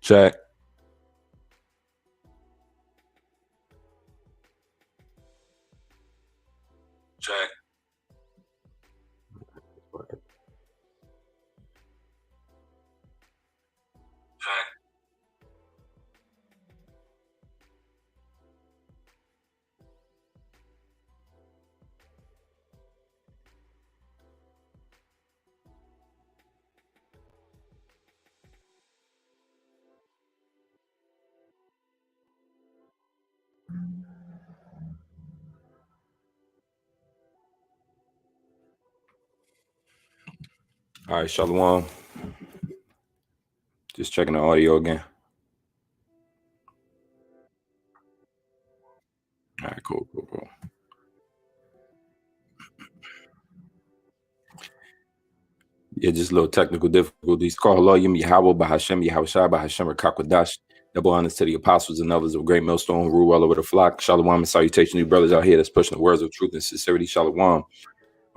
Check. Check. Check. All right, Shalom. Just checking the audio again. All right, cool. Yeah, just a little technical difficulties. Call Allah Yim Yahweh Bahashem Yahweh Bahashem Rakakwadash. Double honors to the apostles and others of great millstone who rule all over the flock. Shalom and salutation to you brothers out here that's pushing the words of truth and sincerity. Shalom. I'm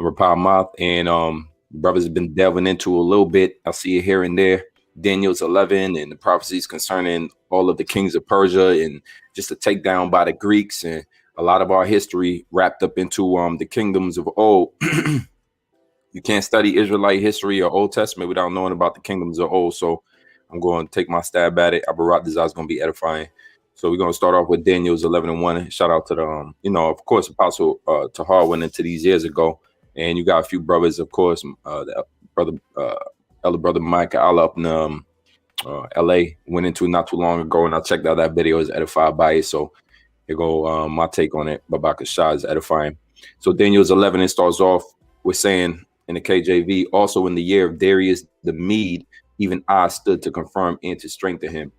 Rapal Moth, and brothers have been delving into a little bit. I see it here and there. Daniel's 11 and the prophecies concerning all of the kings of Persia and just a takedown by the Greeks, and a lot of our history wrapped up into the kingdoms of old. You can't study Israelite history or Old Testament without knowing about the kingdoms of old. So I'm going to take my stab at it. Abarat Desire is going to be edifying. So we're going to start off with Daniel's 11 and 1. Shout out to the, of course, Apostle Tahar went into these years ago. And you got a few brothers, of course, the brother, elder brother Mike Allah up in LA went into not too long ago. And I checked out that video, is edified by it. So here go my take on it. Babaka Shah is edifying. So Daniel's 11, it starts off with saying, in the KJV, also in the year of Darius the Mede, even I stood to confirm and to strengthen him.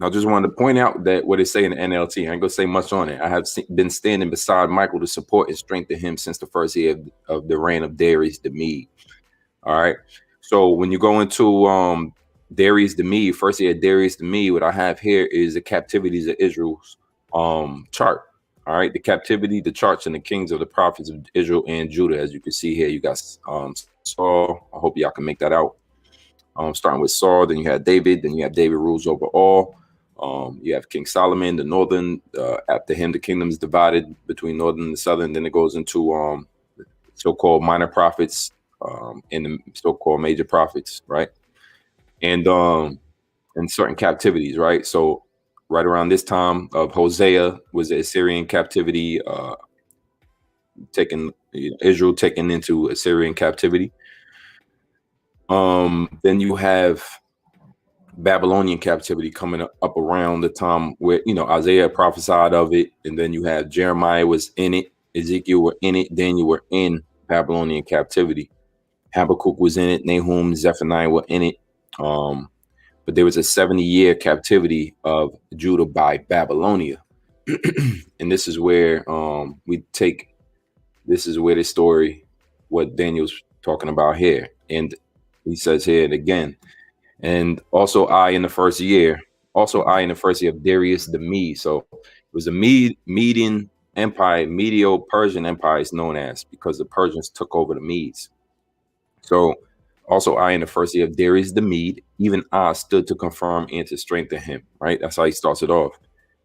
I just wanted to point out that what it say in the NLT, I ain't gonna say much on it. I have been standing beside Michael to support and strengthen him since the first year of the reign of Darius the Mede. All right. So when you go into Darius the Mede, first year of Darius the Mede, what I have here is the captivities of Israel's chart. All right, the captivity, the charts, and the kings of the prophets of Israel and Judah. As you can see here, you got Saul. I hope y'all can make that out. Starting with Saul, then you had David, then you have David rules over all. You have King Solomon, the northern. After him, the kingdom is divided between northern and southern. Then it goes into so-called minor prophets and the so-called major prophets, right? And certain captivities, right? So right around this time of Hosea was the Assyrian captivity, Israel taken into Assyrian captivity. Then you have Babylonian captivity coming up around the time where, Isaiah prophesied of it. And then you have Jeremiah was in it, Ezekiel were in it, Daniel were in Babylonian captivity. Habakkuk was in it, Nahum, Zephaniah were in it. But there was a 70-year captivity of Judah by Babylonia. And this is where this is where the story, what Daniel's talking about here. And he says here and again, and also I in the first year of Darius the Mede. So it was a Median Empire, Medo-Persian Empire is known as, because the Persians took over the Medes. So also I in the first year of Darius the Mede, even I stood to confirm and to strengthen him, right? That's how he starts it off.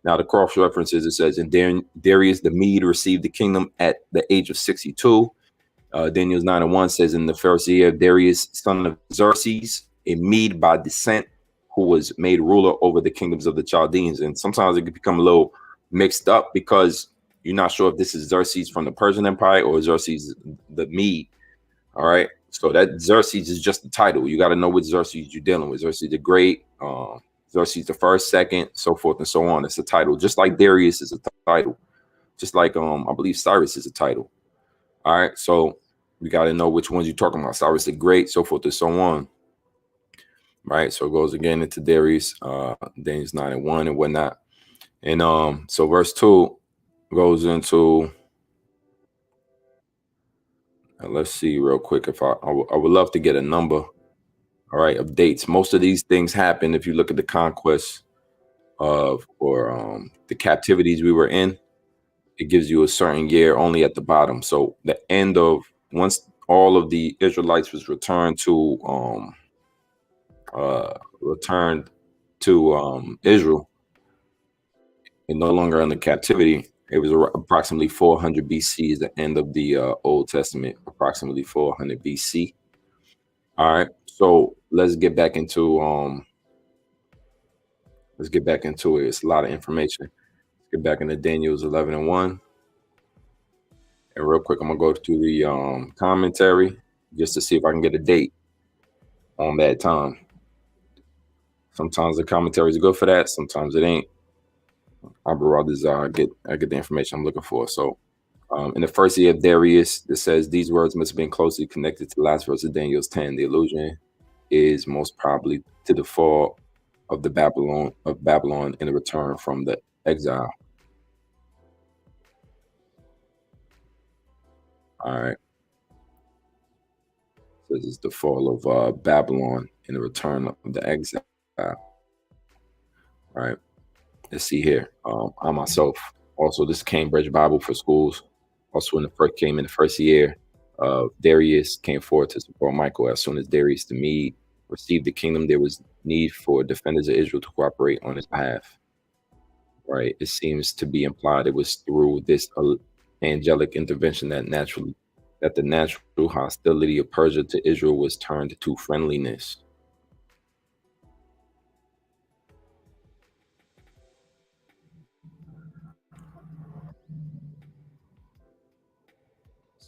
Now the cross references, it says, and Darius the Mede received the kingdom at the age of 62. Daniel's 9 and 1 says, in the first year of Darius, son of Xerxes, a Mede by descent, who was made ruler over the kingdoms of the Chaldeans. And sometimes it can become a little mixed up because you're not sure if this is Xerxes from the Persian Empire or Xerxes the Mede. All right. So that Xerxes is just the title. You got to know what Xerxes you're dealing with. Xerxes the Great, Xerxes the First, Second, so forth and so on. It's a title, just like Darius is a title, just like I believe Cyrus is a title. All right, so we got to know which ones you're talking about. Cyrus the Great, so forth and so on. Right, so it goes again into Darius, Daniel's 9 and 1 and whatnot. And so verse 2 goes into. Let's see real quick if I would love to get a number, all right, of dates. Most of these things happen if you look at the conquest of the captivities we were in. It gives you a certain year only at the bottom. So the end of, once all of the Israelites was returned to to Israel and no longer under captivity. It was approximately 400 BC is the end of the Old Testament, approximately 400 BC. All right, so let's get back into it. It's a lot of information. Let's get back into Daniel's 11:1. And real quick, I'm gonna go to the commentary just to see if I can get a date on that time. Sometimes the commentary is good for that, sometimes it ain't. I'd rather get the information I'm looking for. So in the first year of Darius, it says these words must have been closely connected to the last verse of Daniel's 10. The allusion is most probably to the fall of Babylon and the return from the exile. All right. So this is the fall of Babylon and the return of the exile. All right. Let's see here. I myself, also this Cambridge Bible for schools. Also, came in the first year, Darius came forward to support Michael. As soon as Darius the Mede received the kingdom, there was need for defenders of Israel to cooperate on his behalf. Right? It seems to be implied it was through this angelic intervention that the natural hostility of Persia to Israel was turned to friendliness.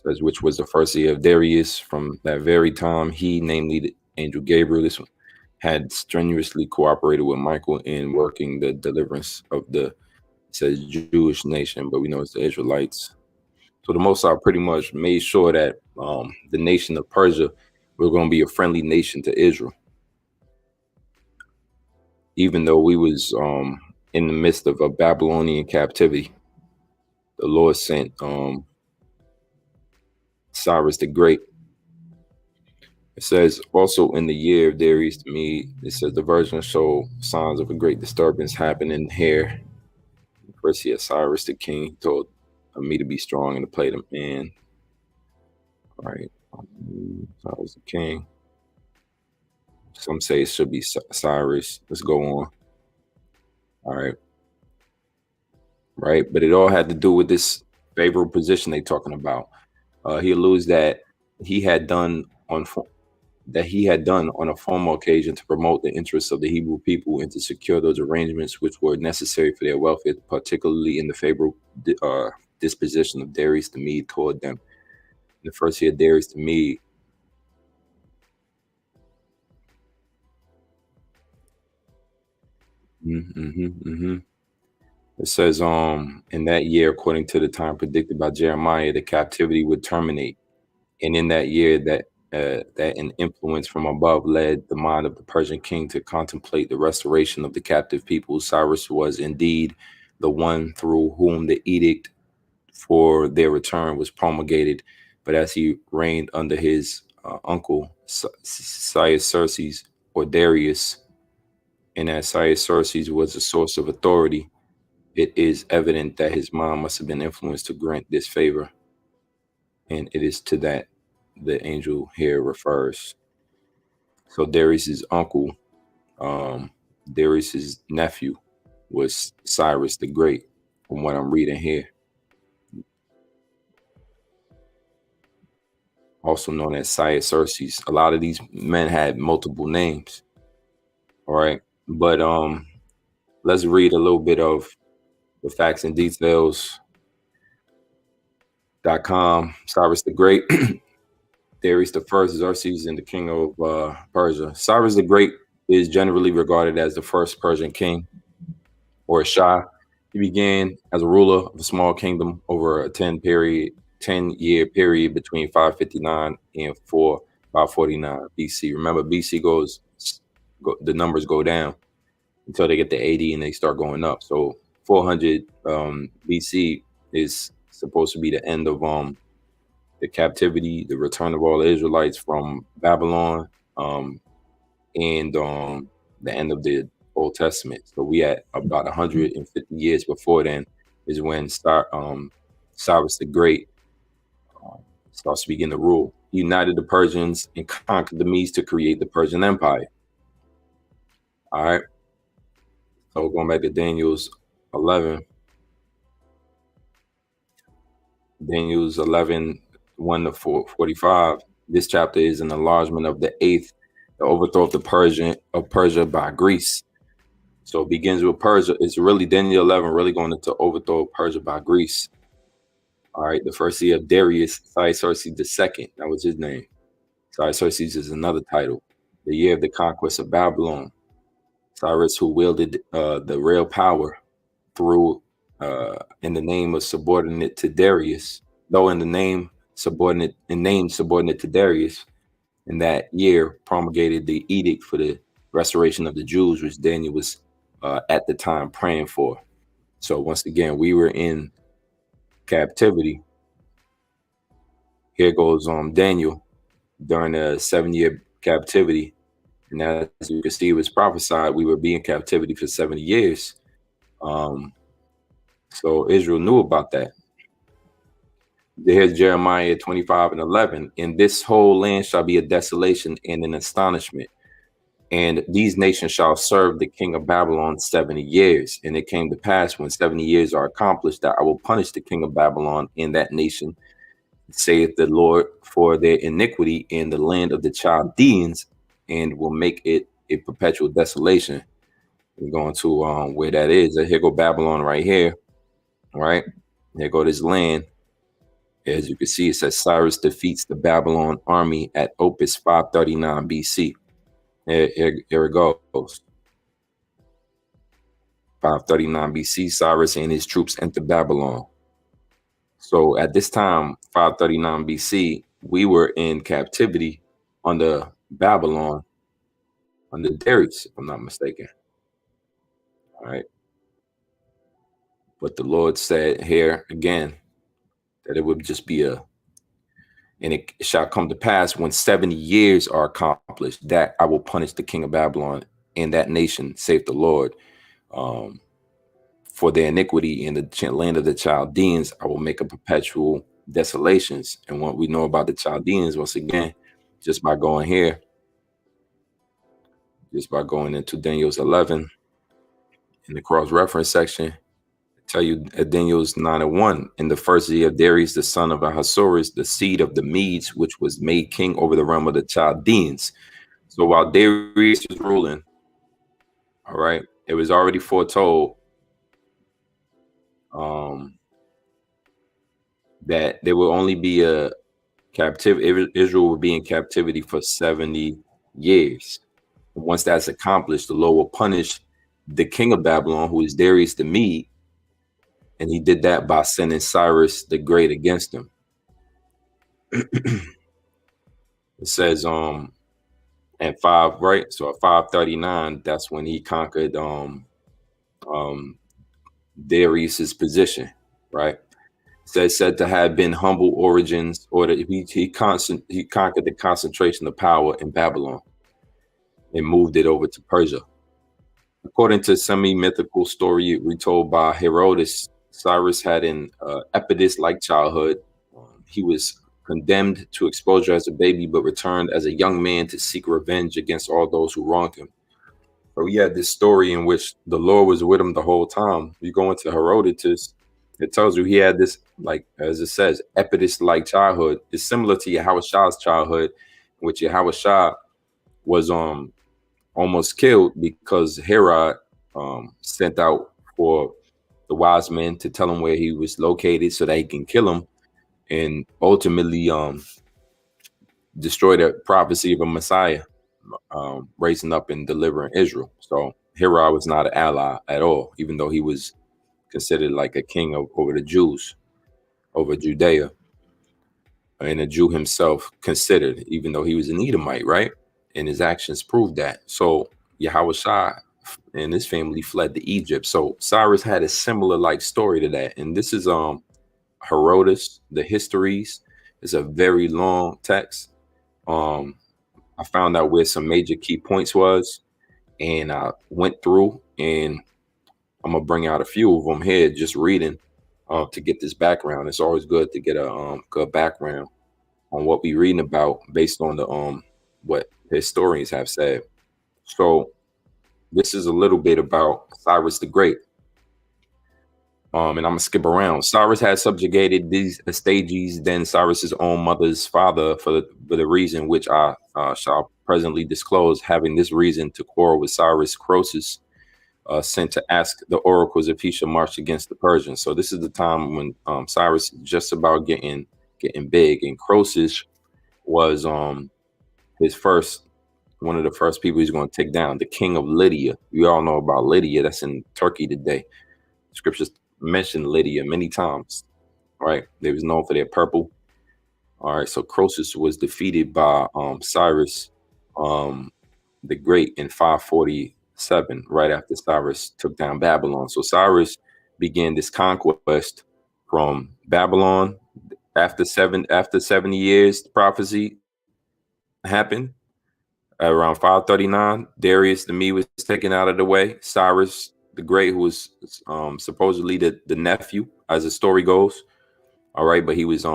Says which was the first year of Darius. From that very time, he, namely the angel Gabriel, this one, had strenuously cooperated with Michael in working the deliverance of the Jewish nation, but we know it's the Israelites. So the Most High pretty much made sure that the nation of Persia was going to be a friendly nation to Israel, even though we was in the midst of a Babylonian captivity. The Lord sent Cyrus the Great. It says also in the year of Darius the Mede, it says the virgin showed signs of a great disturbance happening here. First he had Cyrus the king. He told me to be strong and to play the man. All right. Cyrus the king. Some say it should be Cyrus. Let's go on. All right. Right. But it all had to do with this favorable position they talking about. He alludes that he had done on a formal occasion to promote the interests of the Hebrew people and to secure those arrangements which were necessary for their welfare, particularly in the favorable disposition of Darius the Mede toward them. In the first year, Darius the Mede It says, in that year, according to the time predicted by Jeremiah, the captivity would terminate. And in that year, that an influence from above led the mind of the Persian king to contemplate the restoration of the captive people. Cyrus was indeed the one through whom the edict for their return was promulgated. But as he reigned under his uncle, Xerxes or Darius, and as Xerxes was a source of authority, it is evident that his mind must have been influenced to grant this favor. And it is to that the angel here refers. So Darius's uncle, Darius's nephew, was Cyrus the Great, from what I'm reading here. Also known as Xerxes. A lot of these men had multiple names. All right. But let's read a little bit of the facts and details.com. Cyrus the Great. Darius the First, Xerxes, and the king of Persia. Cyrus the Great is generally regarded as the first Persian king, or a Shah. He began as a ruler of a small kingdom over a 10-year period between 559 and 549 BC. Remember, BC the numbers go down until they get to 80 and they start going up. So 400 BC is supposed to be the end of the captivity, the return of all the Israelites from Babylon, and the end of the Old Testament. So we at about 150 years before then is when Cyrus the Great starts to begin to rule. He united the Persians and conquered the Medes to create the Persian Empire. All right. So going back to Daniel's 11, Daniel's 11, 1 to 45. This chapter is an enlargement of the eighth, the overthrow of Persia by Greece. So it begins with Persia. It's really Daniel 11, really going into overthrow of Persia by Greece. All right, the first year of Darius, Cyrus II. That was his name. Cyrus is another title. The year of the conquest of Babylon. Cyrus, who wielded the real power through in the name of subordinate to Darius, though in the name subordinate to Darius, in that year promulgated the edict for the restoration of the Jews, which Daniel was at the time praying for. So once again, we were in captivity. Here goes Daniel during the 7-year captivity. And as you can see, it was prophesied we would be in captivity for 70 years. So Israel knew about that. Here's Jeremiah 25 and 11. And this whole land shall be a desolation and an astonishment. And these nations shall serve the king of Babylon 70 years. And it came to pass when 70 years are accomplished that I will punish the king of Babylon in that nation, saith the Lord, for their iniquity in the land of the Chaldeans, and will make it a perpetual desolation. We're going to where that is. Here go Babylon right here. All right. Here go this land. As you can see, it says Cyrus defeats the Babylon army at Opus 539 BC. Here it goes. 539 BC, Cyrus and his troops enter Babylon. So at this time, 539 BC, we were in captivity under Babylon, under Darius, if I'm not mistaken. All right. But the Lord said here again that it would just be and it shall come to pass when 70 years are accomplished that I will punish the king of Babylon and that nation, saith the Lord, for their iniquity in the land of the Chaldeans. I will make a perpetual desolations. And what we know about the Chaldeans, once again, just by going here, just by going into Daniel's 11 in the cross-reference section, tell you Daniel's 9 and 1. In the first year of Darius, the son of Ahasuerus, the seed of the Medes, which was made king over the realm of the Chaldeans. So while Darius was ruling, all right, it was already foretold that there will only be a captivity. Israel will be in captivity for 70 years. Once that's accomplished, the Lord will punish the king of Babylon, who is Darius the Mede, and he did that by sending Cyrus the Great against him. It says at 5, right? So at 539, that's when he conquered Darius's position, right? Said to have been humble origins, or that he conquered the concentration of power in Babylon and moved it over to Persia. According to semi-mythical story retold by Herodotus, Cyrus had an Epidus-like childhood. He was condemned to exposure as a baby, but returned as a young man to seek revenge against all those who wronged him. So he had this story in which the Lord was with him the whole time. You go into Herodotus, it tells you he had this, like, as it says, Epidus-like childhood. It's similar to Yahushua childhood, in which Yahushua was almost killed because Herod sent out for the wise men to tell him where he was located so that he can kill him, and ultimately destroy the prophecy of a Messiah raising up and delivering Israel. So Herod was not an ally at all, even though he was considered like a king over the Jews, over Judea, and a Jew himself considered, even though he was an Edomite, right? And his actions proved that. So Yahushua and his family fled to Egypt. So Cyrus had a similar like story to that. And this is Herodotus, the Histories. It's a very long text. I found out where some major key points was, and I went through, and I'm gonna bring out a few of them here, just reading to get this background. It's always good to get a good background on what we're reading about based on the what historians have said. So this is a little bit about Cyrus the Great. And I'm gonna skip around. Cyrus had subjugated these Astyages, then Cyrus's own mother's father, for the reason which I shall presently disclose. Having this reason to quarrel with Cyrus, Croesus sent to ask the oracles if he should march against the Persians. So this is the time when Cyrus is just about getting big, and Croesus was his first one of the first people he's going to take down, the king of Lydia. You all know about Lydia. That's in Turkey today. Scriptures mention Lydia many times, right? They was known for their purple. All right, so Croesus was defeated by Cyrus the Great in 547, right after Cyrus took down Babylon. So Cyrus began this conquest from Babylon. After 70 years, the prophecy happened. Around 539, Darius the Mede was taken out of the way. Cyrus the Great, who was supposedly the nephew, as the story goes, all right, but he was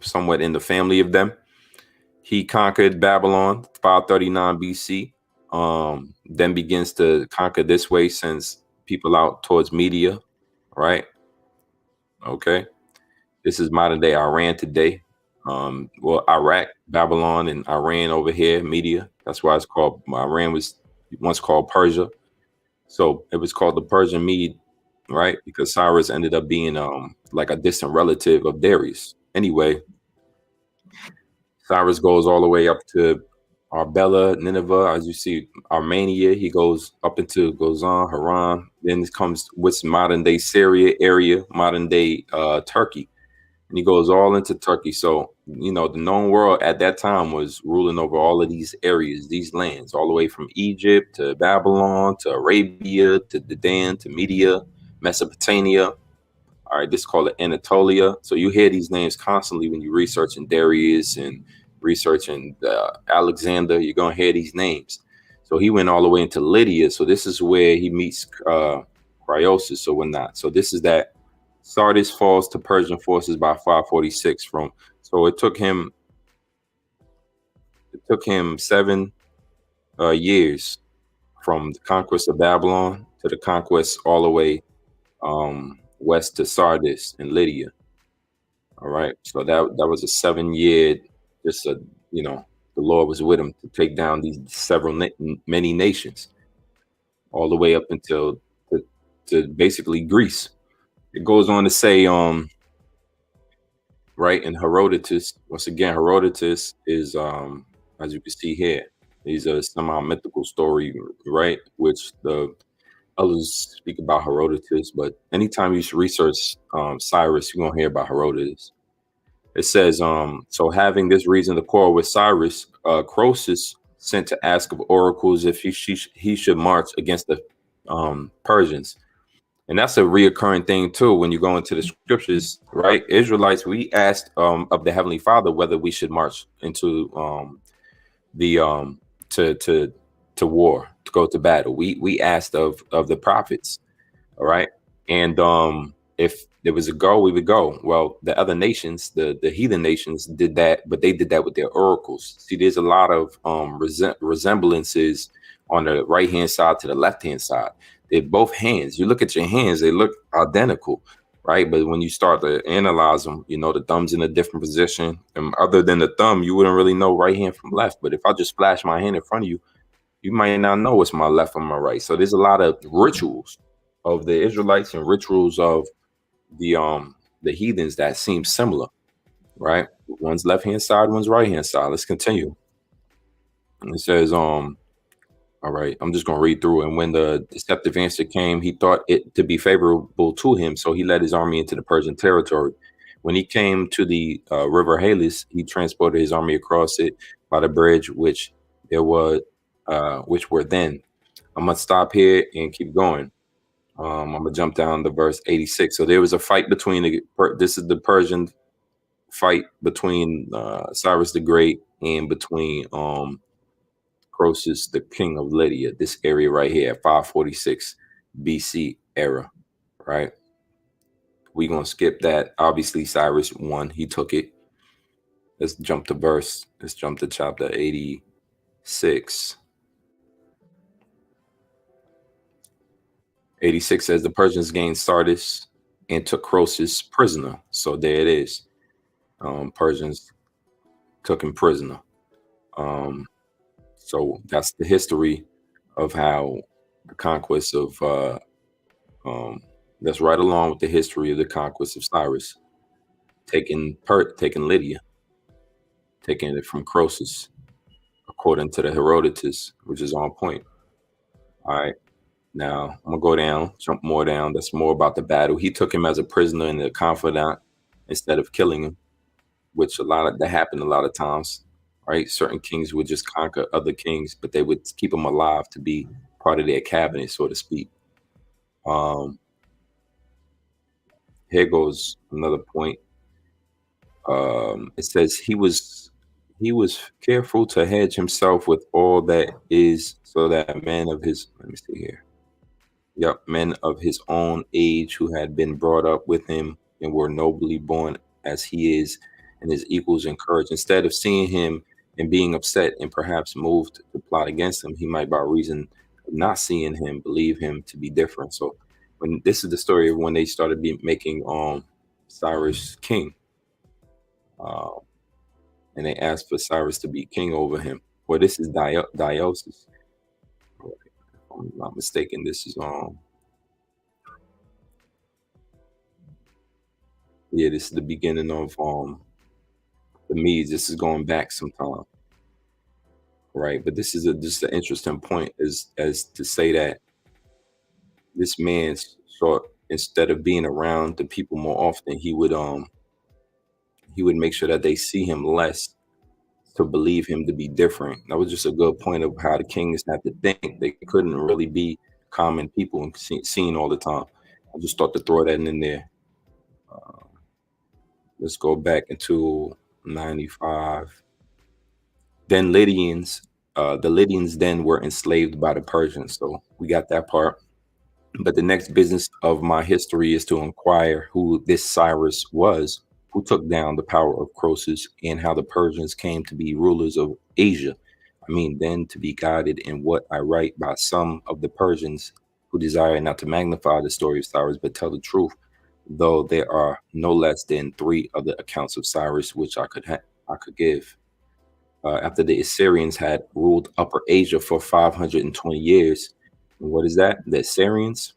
somewhat in the family of them. He conquered Babylon, 539 BC. Then begins to conquer this way, sends people out towards Media, right? Okay, this is modern day Iran today. Well, Iraq, Babylon, and Iran over here, Media. That's why it's called. Iran was once called Persia, so it was called the Persian Mede, right? Because Cyrus ended up being like a distant relative of Darius. Anyway, Cyrus goes all the way up to Arbela, Nineveh, as you see, Armenia. He goes up into Gozan, Haran. Then it comes what's modern day Syria area, modern day Turkey. And he goes all into Turkey. So, you know, the known world at that time was ruling over all of these areas, these lands, all the way from Egypt to Babylon to Arabia to Dedan to Media, Mesopotamia. All right, this is called Anatolia. So you hear these names constantly when you're researching Darius and researching Alexander. You're going to hear these names. So he went all the way into Lydia. So this is where he meets Croesus or whatnot. So this is that Sardis falls to Persian forces by 546 from. So it took him 7 years from the conquest of Babylon to the conquest all the way west to Sardis and Lydia. All right, so that was a 7 year, just a, you know, the Lord was with him to take down these many nations, all the way up until to basically Greece. It goes on to say, right, and Herodotus, once again, Herodotus is, as you can see here, he's a semi-mythical story, right, which the others speak about Herodotus, but anytime you research Cyrus, you're going to hear about Herodotus. It says, so having this reason to quarrel with Cyrus, Croesus sent to ask of oracles if he should march against the Persians. And that's a reoccurring thing too when you go into the scriptures, right? Israelites, we asked of the Heavenly Father whether we should march into the to war, to go to battle. We asked of the prophets, all right? And if there was a go, we would go. Well, the other nations, the heathen nations did that, but they did that with their oracles. See, there's a lot of resemblances on the right-hand side to the left-hand side. They're both hands. You look at your hands, they look identical, right? But when you start to analyze them, you know, the thumb's in a different position. And other than the thumb, you wouldn't really know right hand from left. But if I just flash my hand in front of you, you might not know what's my left or my right. So there's a lot of rituals of the Israelites and rituals of the heathens that seem similar, right? One's left-hand side, one's right-hand side. Let's continue. And it says, all right, I'm just going to read through. And when the deceptive answer came, he thought it to be favorable to him. So he led his army into the Persian territory. When he came to the river Halys, he transported his army across it by the bridge, which were then. I'm going to stop here and keep going. I'm going to jump down to verse 86. So there was a fight between this is the Persian fight between Cyrus the Great and between Croesus, the king of Lydia, this area right here, 546 BC era, right? We're going to skip that. Obviously, Cyrus won. He took it. Let's jump to chapter 86. 86 says the Persians gained Sardis and took Croesus prisoner. So there it is. Persians took him prisoner. So that's the history of how the conquest of that's right along with the history of the conquest of Cyrus, taking Lydia, taking it from Croesus, according to the Herodotus, which is on point. All right. Now I'm gonna go down, jump more down. That's more about the battle. He took him as a prisoner and a confidant instead of killing him, which that happened a lot of times. Right? Certain kings would just conquer other kings, but they would keep them alive to be part of their cabinet, so to speak. Here goes another point. It says he was careful to hedge himself with all that is, so that men of his men of his own age who had been brought up with him and were nobly born as he is, and his equals encouraged. Instead of seeing him and being upset and perhaps moved to plot against him, he might, by reason of not seeing him, believe him to be different. So when this is the story of when they started making Cyrus king. And they asked for Cyrus to be king over him. Well, this is Darius. If I'm not mistaken, this is this is the beginning of the Medes. This is going back some time, right? But this is just an interesting point, as to say that this man sought, instead of being around the people more often, he would make sure that they see him less, to believe him to be different. That was just a good point of how the kings had to think. They couldn't really be common people and seen all the time. I just thought to throw that in there. Let's go back into 95. Then the Lydians then were enslaved by the Persians. So we got that part. But the next business of my history is to inquire who this Cyrus was, who took down the power of Croesus, and how the Persians came to be rulers of Asia. I mean, then to be guided in what I write by some of the Persians who desire not to magnify the story of Cyrus, but tell the truth, though there are no less than 3 other accounts of Cyrus which I could give. After the Assyrians had ruled Upper Asia for 520 years. And what is that? The Assyrians.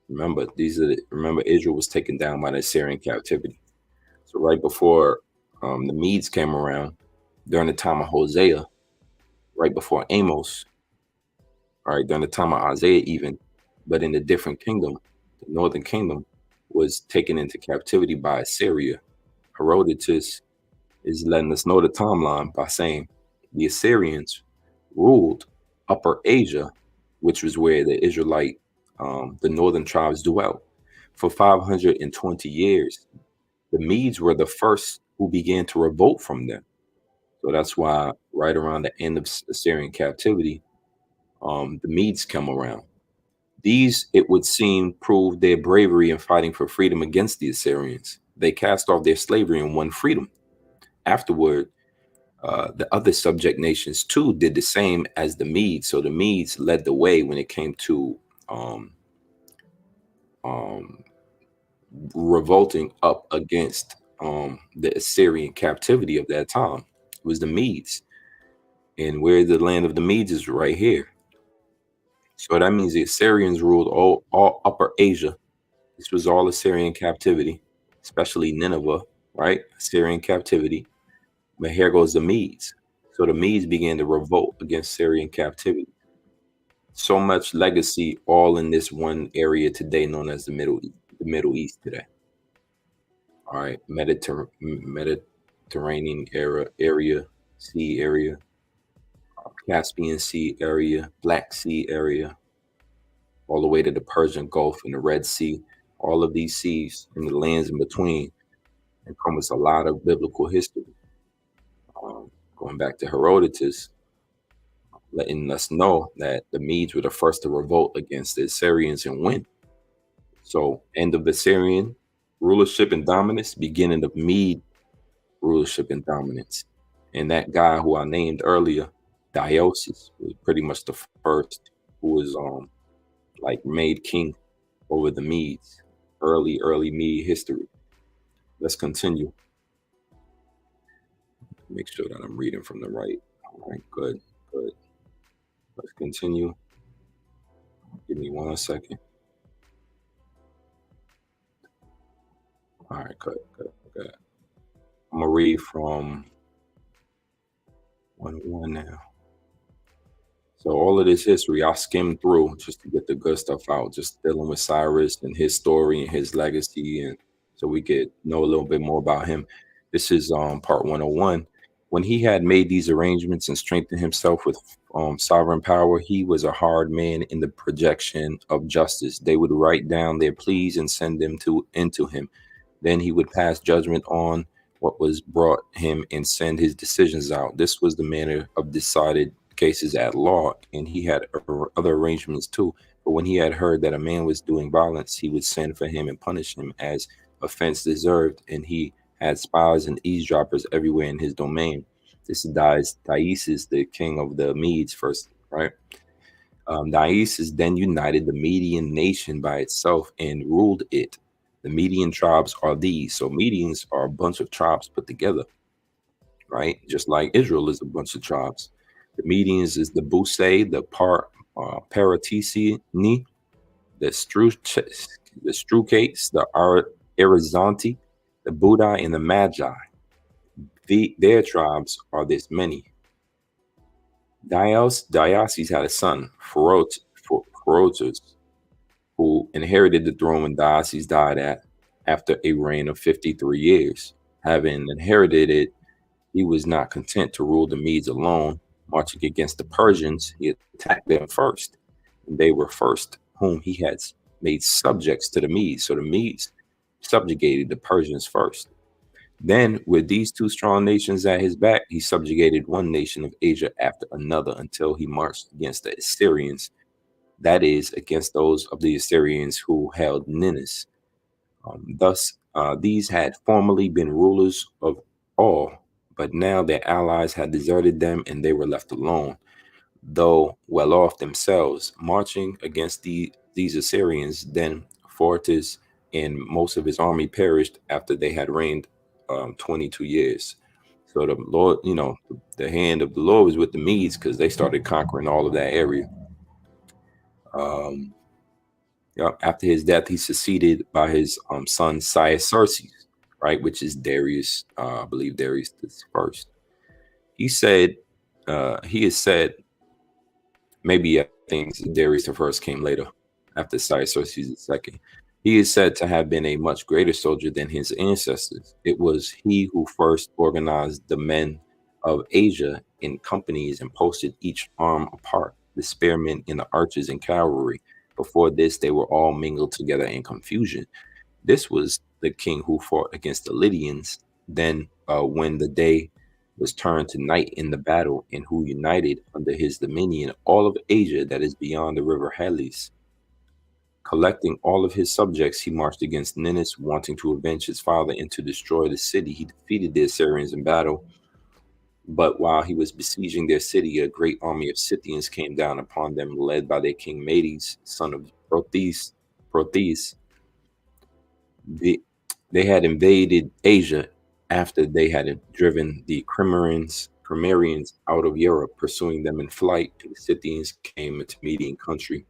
Remember, Israel was taken down by the Assyrian captivity. So right before the Medes came around, during the time of Hosea, right before Amos, all right, during the time of Isaiah even, but in a different kingdom, the northern kingdom was taken into captivity by Assyria. Herodotus is letting us know the timeline by saying the Assyrians ruled Upper Asia, which was where the the northern tribes dwelt, for 520 years. The Medes were the first who began to revolt from them. So that's why right around the end of Assyrian captivity, the Medes come around. These, it would seem, proved their bravery in fighting for freedom against the Assyrians. They cast off their slavery and won freedom. Afterward, the other subject nations too did the same as the Medes. So the Medes led the way when it came to revolting up against the Assyrian captivity of that time. It was the Medes. And where the land of the Medes is right here. So that means the Assyrians ruled all Upper Asia. This was all Assyrian captivity, especially Nineveh, right? Assyrian captivity. But here goes the Medes. So the Medes began to revolt against Syrian captivity. So much legacy all in this one area today known as the Middle East today. All right, Mediterranean area, sea area, Caspian Sea area, Black Sea area, all the way to the Persian Gulf and the Red Sea. All of these seas and the lands in between encompass a lot of biblical history. Going back to Herodotus, letting us know that the Medes were the first to revolt against the Assyrians and win. So end of Assyrian rulership and dominance, beginning of Mede rulership and dominance. And that guy who I named earlier, Darius, was pretty much the first who was like made king over the Medes. Early Mede history. Let's continue. Make sure that I'm reading from the right. All right, good. Let's continue. Give me 1 second. All right, good. I'm gonna read from 1:1 now. So all of this history, I skimmed through just to get the good stuff out, just dealing with Cyrus and his story and his legacy, and so we could know a little bit more about him. This is part 101. When he had made these arrangements and strengthened himself with sovereign power, he was a hard man in the projection of justice. They would write down their pleas and send them into him. Then he would pass judgment on what was brought him and send his decisions out. This was the manner of decided cases at law, and he had other arrangements too. But when he had heard that a man was doing violence, he would send for him and punish him as offense deserved. And he had spies and eavesdroppers everywhere in his domain. This is Darius, the king of the Medes, first, right? Darius then united the Median nation by itself and ruled it. The Median tribes are these. So Medians are a bunch of tribes put together, right? Just like Israel is a bunch of tribes. The Medians is the Busei, the Paratisini, the Strucates, the Arizonti, the Buddha, and the Magi. Their tribes are this many. Diasis had a son, Pherotus, who inherited the throne when Diasis died after a reign of 53 years. Having inherited it, he was not content to rule the Medes alone. Marching against the Persians, he attacked them first. And they were first whom he had made subjects to the Medes. So the Medes subjugated the Persians first. Then, with these two strong nations at his back, he subjugated one nation of Asia after another until he marched against the Assyrians, that is, against those of the Assyrians who held Ninus. Thus, these had formerly been rulers of all, but now their allies had deserted them and they were left alone, though well off themselves. Marching against these Assyrians, then Pherotus and most of his army perished after they had reigned 22 years. So the Lord, the hand of the Lord was with the Medes because they started conquering all of that area. After his death, he succeeded by his son Xerxes, right, which is Darius, I believe Darius I. He is said, maybe I think Darius I came later after Cyrus II. He is said to have been a much greater soldier than his ancestors. It was he who first organized the men of Asia in companies and posted each arm apart, the spearmen and the archers and cavalry. Before this, they were all mingled together in confusion. This was the king who fought against the Lydians. Then, when the day was turned to night in the battle, and who united under his dominion all of Asia that is beyond the river Halys. Collecting all of his subjects, he marched against Ninus, wanting to avenge his father and to destroy the city. He defeated the Assyrians in battle, but while he was besieging their city, a great army of Scythians came down upon them, led by their king Cambyses, son of Prophecies. They had invaded Asia after they had driven the Cimmerians out of Europe, pursuing them in flight, and the Scythians came into Median country.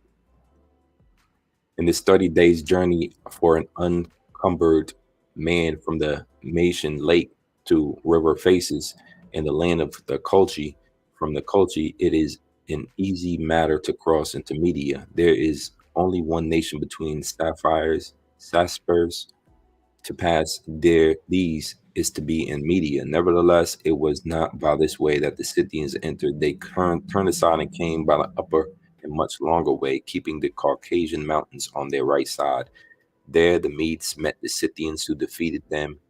In this 30 days journey for an uncumbered man from the Maesian Lake to river faces in the land of the Colchi, from the Colchi, it is an easy matter to cross into Media. There is only one nation between Saspers to pass there. These is to be in Media. Nevertheless, it was not by this way that the Scythians entered. They turned aside and came by the upper and much longer way, keeping the Caucasian mountains on their right side. There the Medes met the Scythians, who defeated them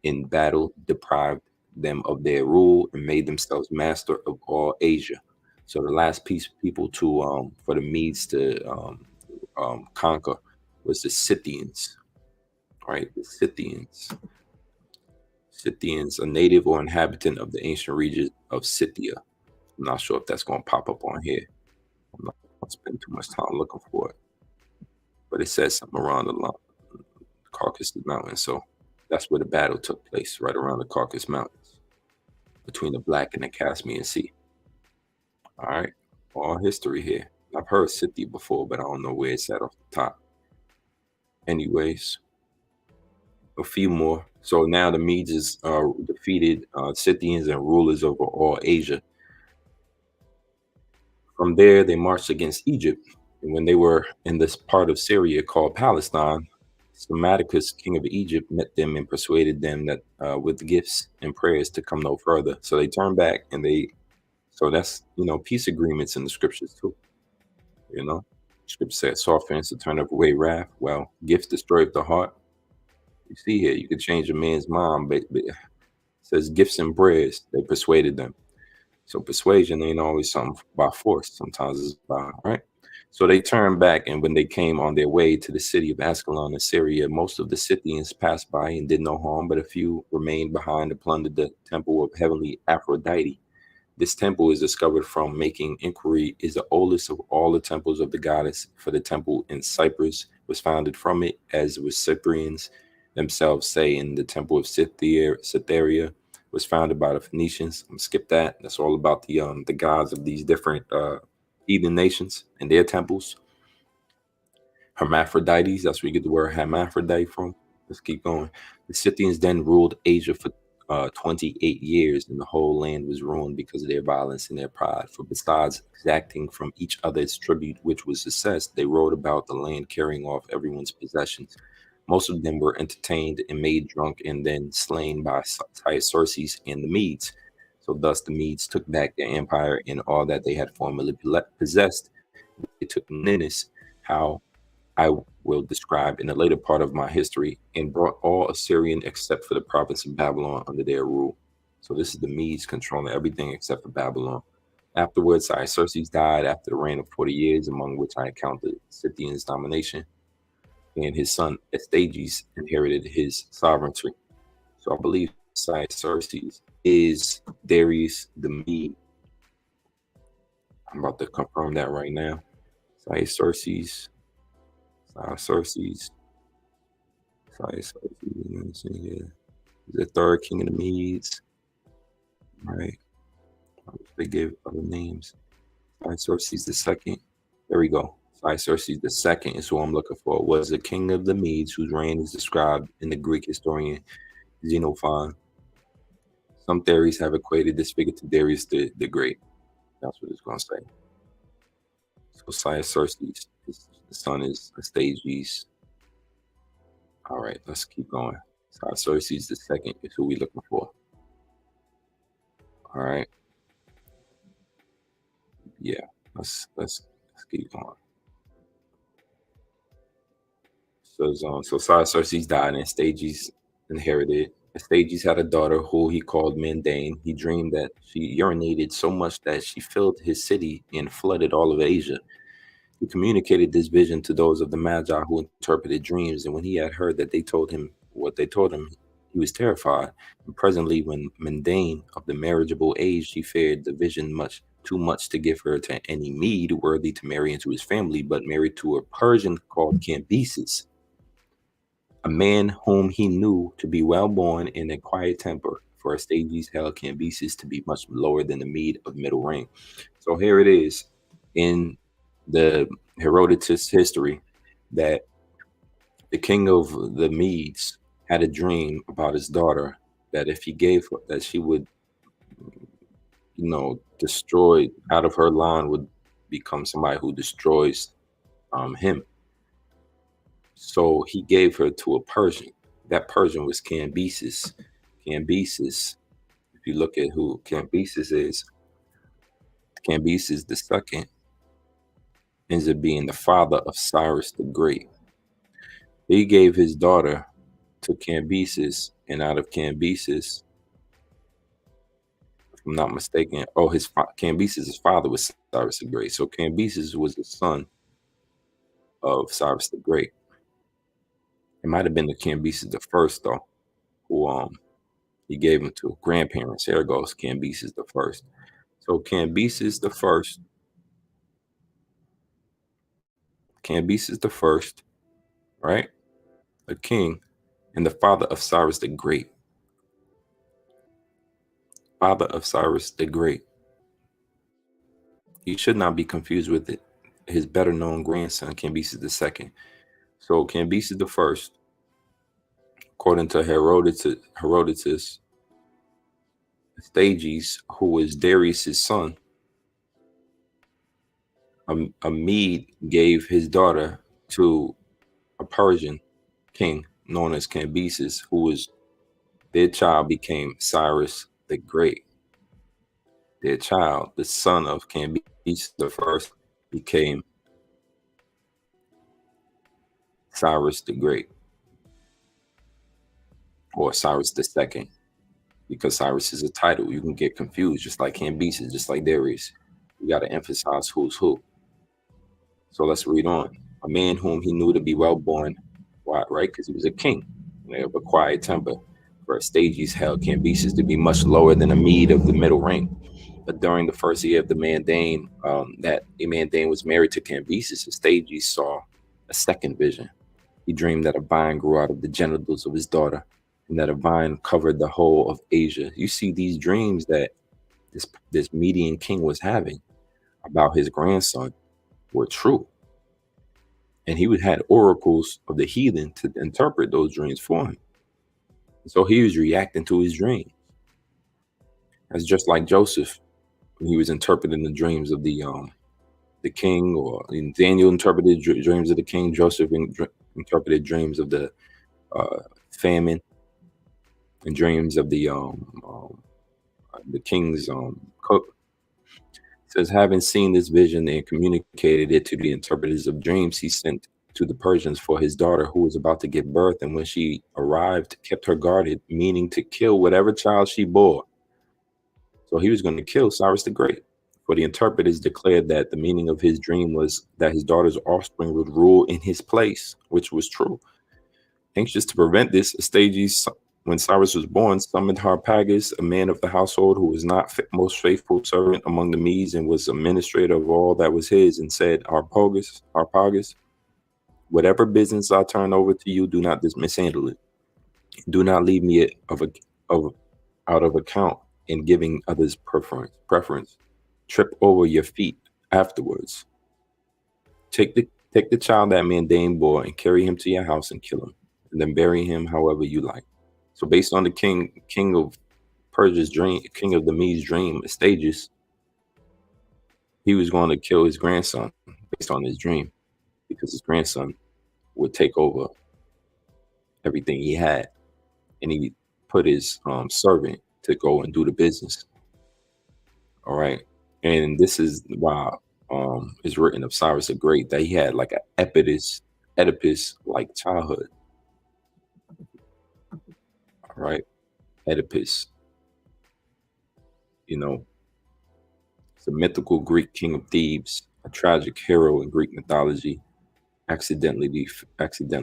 in battle, deprived them of their rule, and made themselves master of all Asia. So the last people to for the Medes to conquer was the Scythians, right? The Scythians, a native or inhabitant of the ancient region of Scythia. I'm not sure if that's going to pop up on here. I'm not going to spend too much time looking for it. but it says something around the Caucasus Mountains. So that's where the battle took place, right around the Caucasus Mountains, between the Black and the Caspian Sea. All right, all history here. I've heard Scythia before, but I don't know where it's at off the top. Anyways, a few more. So now the Medes defeated Scythians and rulers over all Asia. From there, they marched against Egypt. And when they were in this part of Syria called Palestine, Psammaticus, king of Egypt, met them and persuaded them that with gifts and prayers to come no further. So they turned back and so that's, peace agreements in the scriptures too. Scripture said, soft hands to turn away wrath. Well, gifts destroy the heart. You see here, you can change a man's mind, but it says gifts and prayers, they persuaded them. So persuasion ain't always something by force. Sometimes it's by right. So they turned back, and when they came on their way to the city of Ascalon in Syria, most of the Scythians passed by and did no harm, but a few remained behind to plunder the temple of heavenly Aphrodite. This temple is discovered from making inquiry is the oldest of all the temples of the goddess, for the temple in Cyprus was founded from it, as the Cyprians themselves say, in the temple of Cytherea was founded by the Phoenicians. I'm gonna skip that. That's all about the gods of these different heathen nations and their temples. Hermaphrodites, that's where you get the word hermaphrodite from. Let's keep going. The Scythians then ruled Asia for 28 years, and the whole land was ruined because of their violence and their pride. For besides exacting from each other its tribute, which was assessed, they rode about the land carrying off everyone's possessions. Most of them were entertained and made drunk and then slain by Xerxes and the Medes. So thus the Medes took back their empire and all that they had formerly possessed. They took Ninus, how I will describe in the later part of my history, and brought all Assyrian except for the province of Babylon under their rule. So this is the Medes controlling everything except for Babylon. Afterwards, Xerxes died after the reign of 40 years, among which I count the Scythians' domination, and his son Astyages inherited his sovereignty. So I believe Xerxes is Darius the Mede. I'm about to confirm that right now. Xerxes. Xerxes, the third king of the Medes, right? They gave other names. Xerxes the second. There we go. Xerxes the second is who I'm looking for. Was the king of the Medes, whose reign is described in the Greek historian Xenophon. Some theories have equated this figure to Darius the Great. That's what it's going to say. So Xerxes, his son is Astyages. All right, let's keep going. Xerxes the second is who we're looking for. All right. Yeah, let's keep going. So Xerxes died and Astyages inherited. Astyages had a daughter who he called Mandane. He dreamed that she urinated so much that she filled his city and flooded all of Asia. He communicated this vision to those of the Magi who interpreted dreams, and when he had heard that they told him what they told him, he was terrified. And presently, when Mandane, of the marriageable age, he feared the vision too much to give her to any Mede worthy to marry into his family, but married to a Persian called Cambyses, a man whom he knew to be well born and a quiet temper. For Astyages held Cambyses to be much lower than the Mede of middle rank. So here it is in the Herodotus history that the king of the Medes had a dream about his daughter that if he gave her, that she would, destroy out of her line would become somebody who destroys him. So he gave her to a Persian. That Persian was Cambyses. Cambyses, if you look at who Cambyses is, Cambyses the second ends up being the father of Cyrus the Great. He gave his daughter to Cambyses, and out of Cambyses, if I'm not mistaken, Cambyses' father was Cyrus the Great. So Cambyses was the son of Cyrus the Great. It might have been the Cambyses the first, though, who he gave him to grandparents. Here goes Cambyses the first. So Cambyses the first right? A king and the father of Cyrus the Great. Father of Cyrus the Great. He should not be confused with it. His better known grandson, Cambyses II. So Cambyses I, according to Herodotus, Stages, who was Darius' son, a Mede gave his daughter to a Persian king known as Cambyses, their child became Cyrus the Great. Their child, the son of Cambyses I, became Cyrus the Great, or Cyrus II, because Cyrus is a title. You can get confused, just like Cambyses, just like Darius. You got to emphasize who's who. So let's read on. A man whom he knew to be well born, why, right? Because he was a king, of a quiet temper. For Stages held Cambyses to be much lower than a Mede of the middle rank. But during the first year of the Mandane, that a Mandane was married to Cambyses, Stages saw a second vision. He dreamed that a vine grew out of the genitals of his daughter, and that a vine covered the whole of Asia. You see, these dreams that this Median king was having about his grandson were true. And he had oracles of the heathen to interpret those dreams for him. So he was reacting to his dreams. That's just like Joseph when he was interpreting the dreams of the king, or Daniel interpreted dreams of the king. Joseph interpreted dreams of the famine and dreams of the king's cook. It says, having seen this vision and communicated it to the interpreters of dreams, he sent to the Persians for his daughter, who was about to give birth, and when she arrived, kept her guarded, meaning to kill whatever child she bore. So he was going to kill Cyrus the Great. For the interpreters declared that the meaning of his dream was that his daughter's offspring would rule in his place, which was true. Anxious to prevent this, Astyages, when Cyrus was born, summoned Harpagus, a man of the household who was not most faithful servant among the Medes and was administrator of all that was his, and said, Harpagus, whatever business I turn over to you, do not mishandle it. Do not leave me out of account in giving others preference. Trip over your feet afterwards. Take the child that Mandane bore and carry him to your house and kill him, and then bury him however you like. So based on the king of Persia's dream, king of the Medes dream, Astyages, he was going to kill his grandson based on his dream, because his grandson would take over everything he had, and he put his servant to go and do the business. All right, and this is why it's written of Cyrus the Great that he had like an Oedipus like childhood. All right, Oedipus, it's a mythical Greek king of Thebes, a tragic hero in Greek mythology, accidentally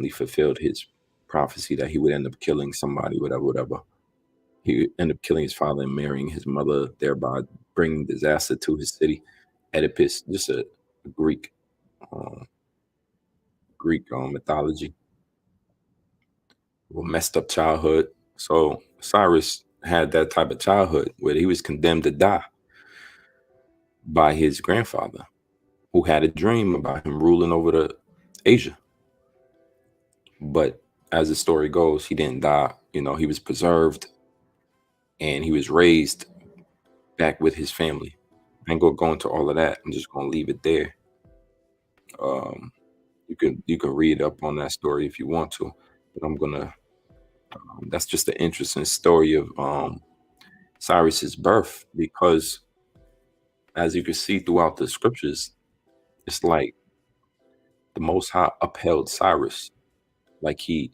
fulfilled his prophecy that he would end up killing somebody, whatever. He would end up killing his father and marrying his mother, thereby bringing disaster to his city. Oedipus, just a Greek mythology. A messed up childhood. So Cyrus had that type of childhood where he was condemned to die by his grandfather, who had a dream about him ruling over Asia. But as the story goes, he didn't die. He was preserved, and he was raised back with his family. I ain't gonna go into all of that. I'm just gonna leave it there. You can read up on that story if you want to, but I'm gonna. That's just an interesting story of Cyrus's birth, because as you can see throughout the scriptures, it's like the Most High upheld Cyrus, like he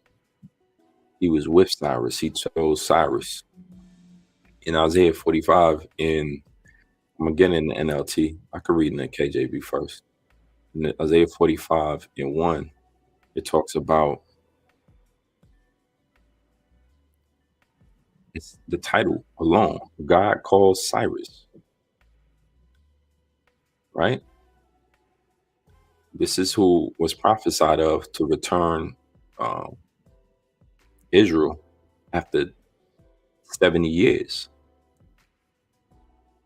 was with Cyrus. He chose Cyrus. In Isaiah 45, I'm again in the NLT. I could read in the KJV first. In Isaiah 45 and 1, it talks about, it's the title alone, God calls Cyrus, right? This is who was prophesied of to return Israel after 70 years,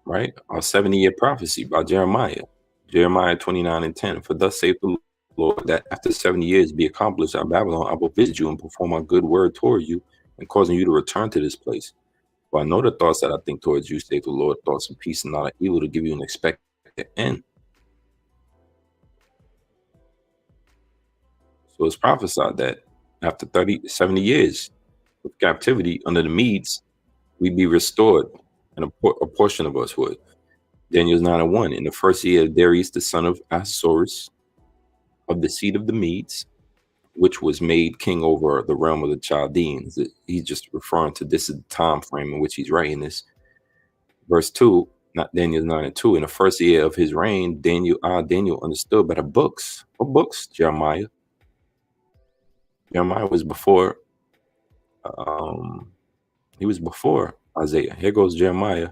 right? A 70-year prophecy by Jeremiah. Jeremiah 29:10. For thus saith the Lord, that after 70 years be accomplished at Babylon, I will visit you and perform a good word toward you, and causing you to return to this place. For I know the thoughts that I think towards you, saith the Lord, thoughts of peace and not of evil, to give you an expected end. So it's prophesied that after 70 years of captivity under the Medes, we'd be restored, and a portion of us would. Daniel's 9:1. In the first year of Darius, the son of Ahasuerus, of the seed of the Medes, which was made king over the realm of the Chaldeans. He's just referring to this time frame in which he's writing this. Verse 2, not Daniel's 9:2. In the first year of his reign, Daniel understood by the books. What books? Jeremiah. Jeremiah was before. He was before Isaiah. Here goes Jeremiah.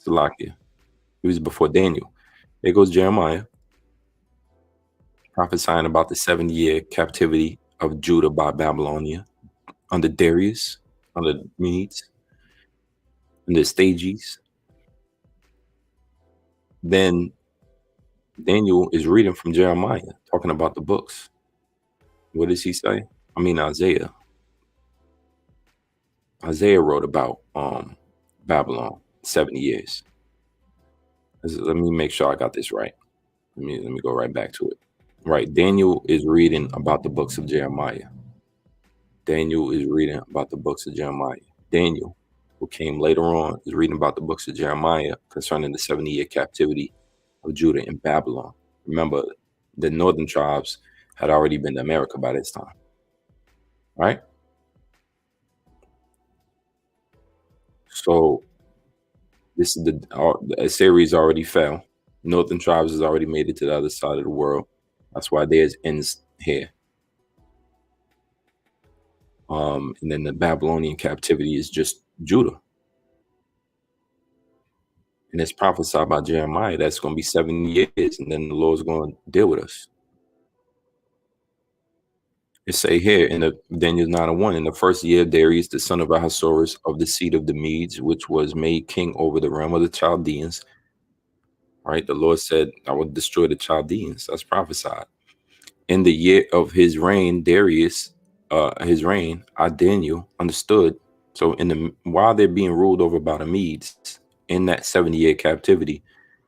Salakia. He was before Daniel. Here goes Jeremiah, prophesying about the 70-year captivity of Judah by Babylonia under Darius, under the Medes, under Stages. Then Daniel is reading from Jeremiah, talking about the books. What does he say? I mean, Isaiah. Isaiah wrote about Babylon, 70 years. Let me make sure I got this right. Let me go right back to it. Right, Daniel is reading about the books of Jeremiah. Daniel is reading about the books of Jeremiah. Daniel, who came later on, is reading about the books of Jeremiah concerning the 70-year captivity of Judah in Babylon. Remember, the northern tribes had already been to America by this time, right? So this is the Assyrians already fell. Northern tribes has already made it to the other side of the world. That's why theirs ends here. And then the Babylonian captivity is just Judah. And it's prophesied by Jeremiah that's going to be 70 years, and then the Lord's going to deal with us. It say here in the Daniel 9:1, in the first year of Darius, the son of Ahasuerus, of the seed of the Medes, which was made king over the realm of the Chaldeans. All right, the Lord said, I will destroy the Chaldeans. That's prophesied. In the year of his reign, Darius, I, Daniel, understood. So while they're being ruled over by the Medes, in that 70-year captivity,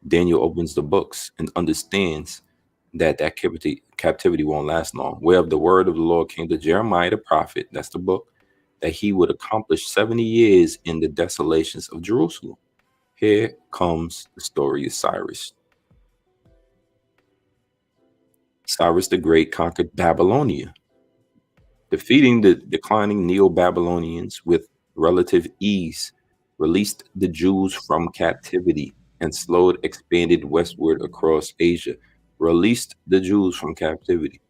Daniel opens the books and understands that captivity won't last long. Whereof the word of the Lord came to Jeremiah the prophet, that's the book, that he would accomplish 70 years in the desolations of Jerusalem. Here comes the story of Cyrus. Cyrus the Great conquered Babylonia, defeating the declining Neo-Babylonians with relative ease, released the Jews from captivity, and slowed expanded westward across Asia. Released the Jews from captivity.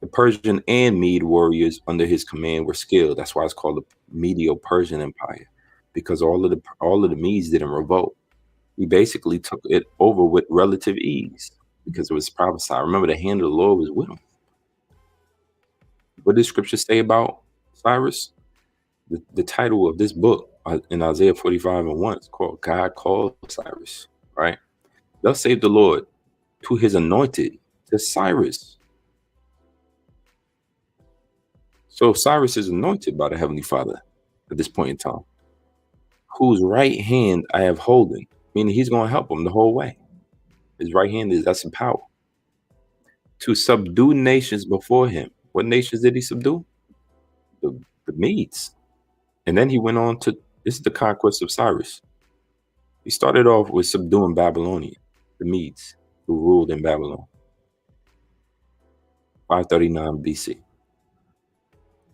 The Persian and Mede warriors under his command were skilled. That's why it's called the Medo-Persian Empire, because all of the Medes didn't revolt. He basically took it over with relative ease because it was prophesied. Remember, the hand of the Lord was with him. What did Scripture say about Cyrus? The title of this book in Isaiah 45:1 is called God Called Cyrus, right? Thus saith the Lord to his anointed, to Cyrus. So Cyrus is anointed by the Heavenly Father at this point in time, whose right hand I have holden, meaning he's going to help him the whole way. His right hand that's in power. To subdue nations before him. What nations did he subdue? The Medes. And then he went on to, this is the conquest of Cyrus. He started off with subduing Babylonia, the Medes, who ruled in Babylon. 539 BC.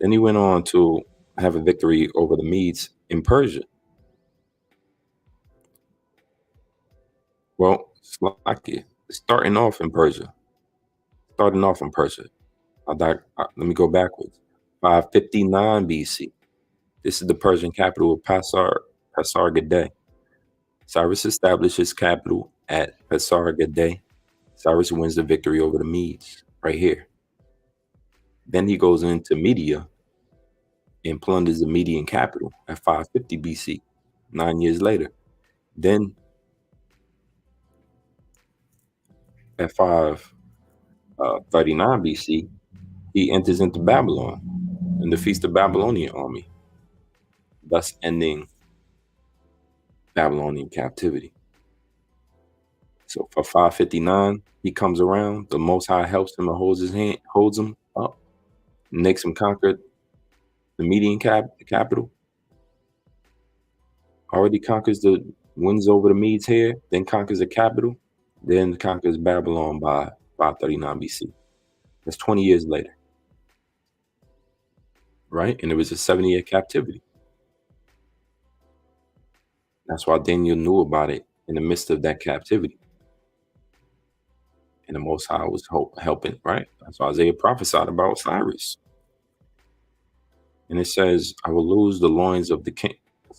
Then he went on to have a victory over the Medes in Persia. Well, starting off in Persia. Let me go backwards. 559 BC. This is the Persian capital of Pasargadae. Cyrus established his capital at Pasargadae. Cyrus wins the victory over the Medes right here. Then he goes into Media and plunders the Median capital at 550 BC, 9 years later. Then at 539 BC, he enters into Babylon and defeats the Babylonian army, thus ending Babylonian captivity. So for 559, he comes around. The Most High helps him and holds him up, makes him conquer the Median capital. Already wins over the Medes here, then conquers the capital, then conquers Babylon by 539 BC. That's 20 years later, right? And it was a 70-year captivity. That's why Daniel knew about it in the midst of that captivity. And the Most High was helping, right? That's why Isaiah prophesied about Cyrus. And it says, I will lose the loins of the king.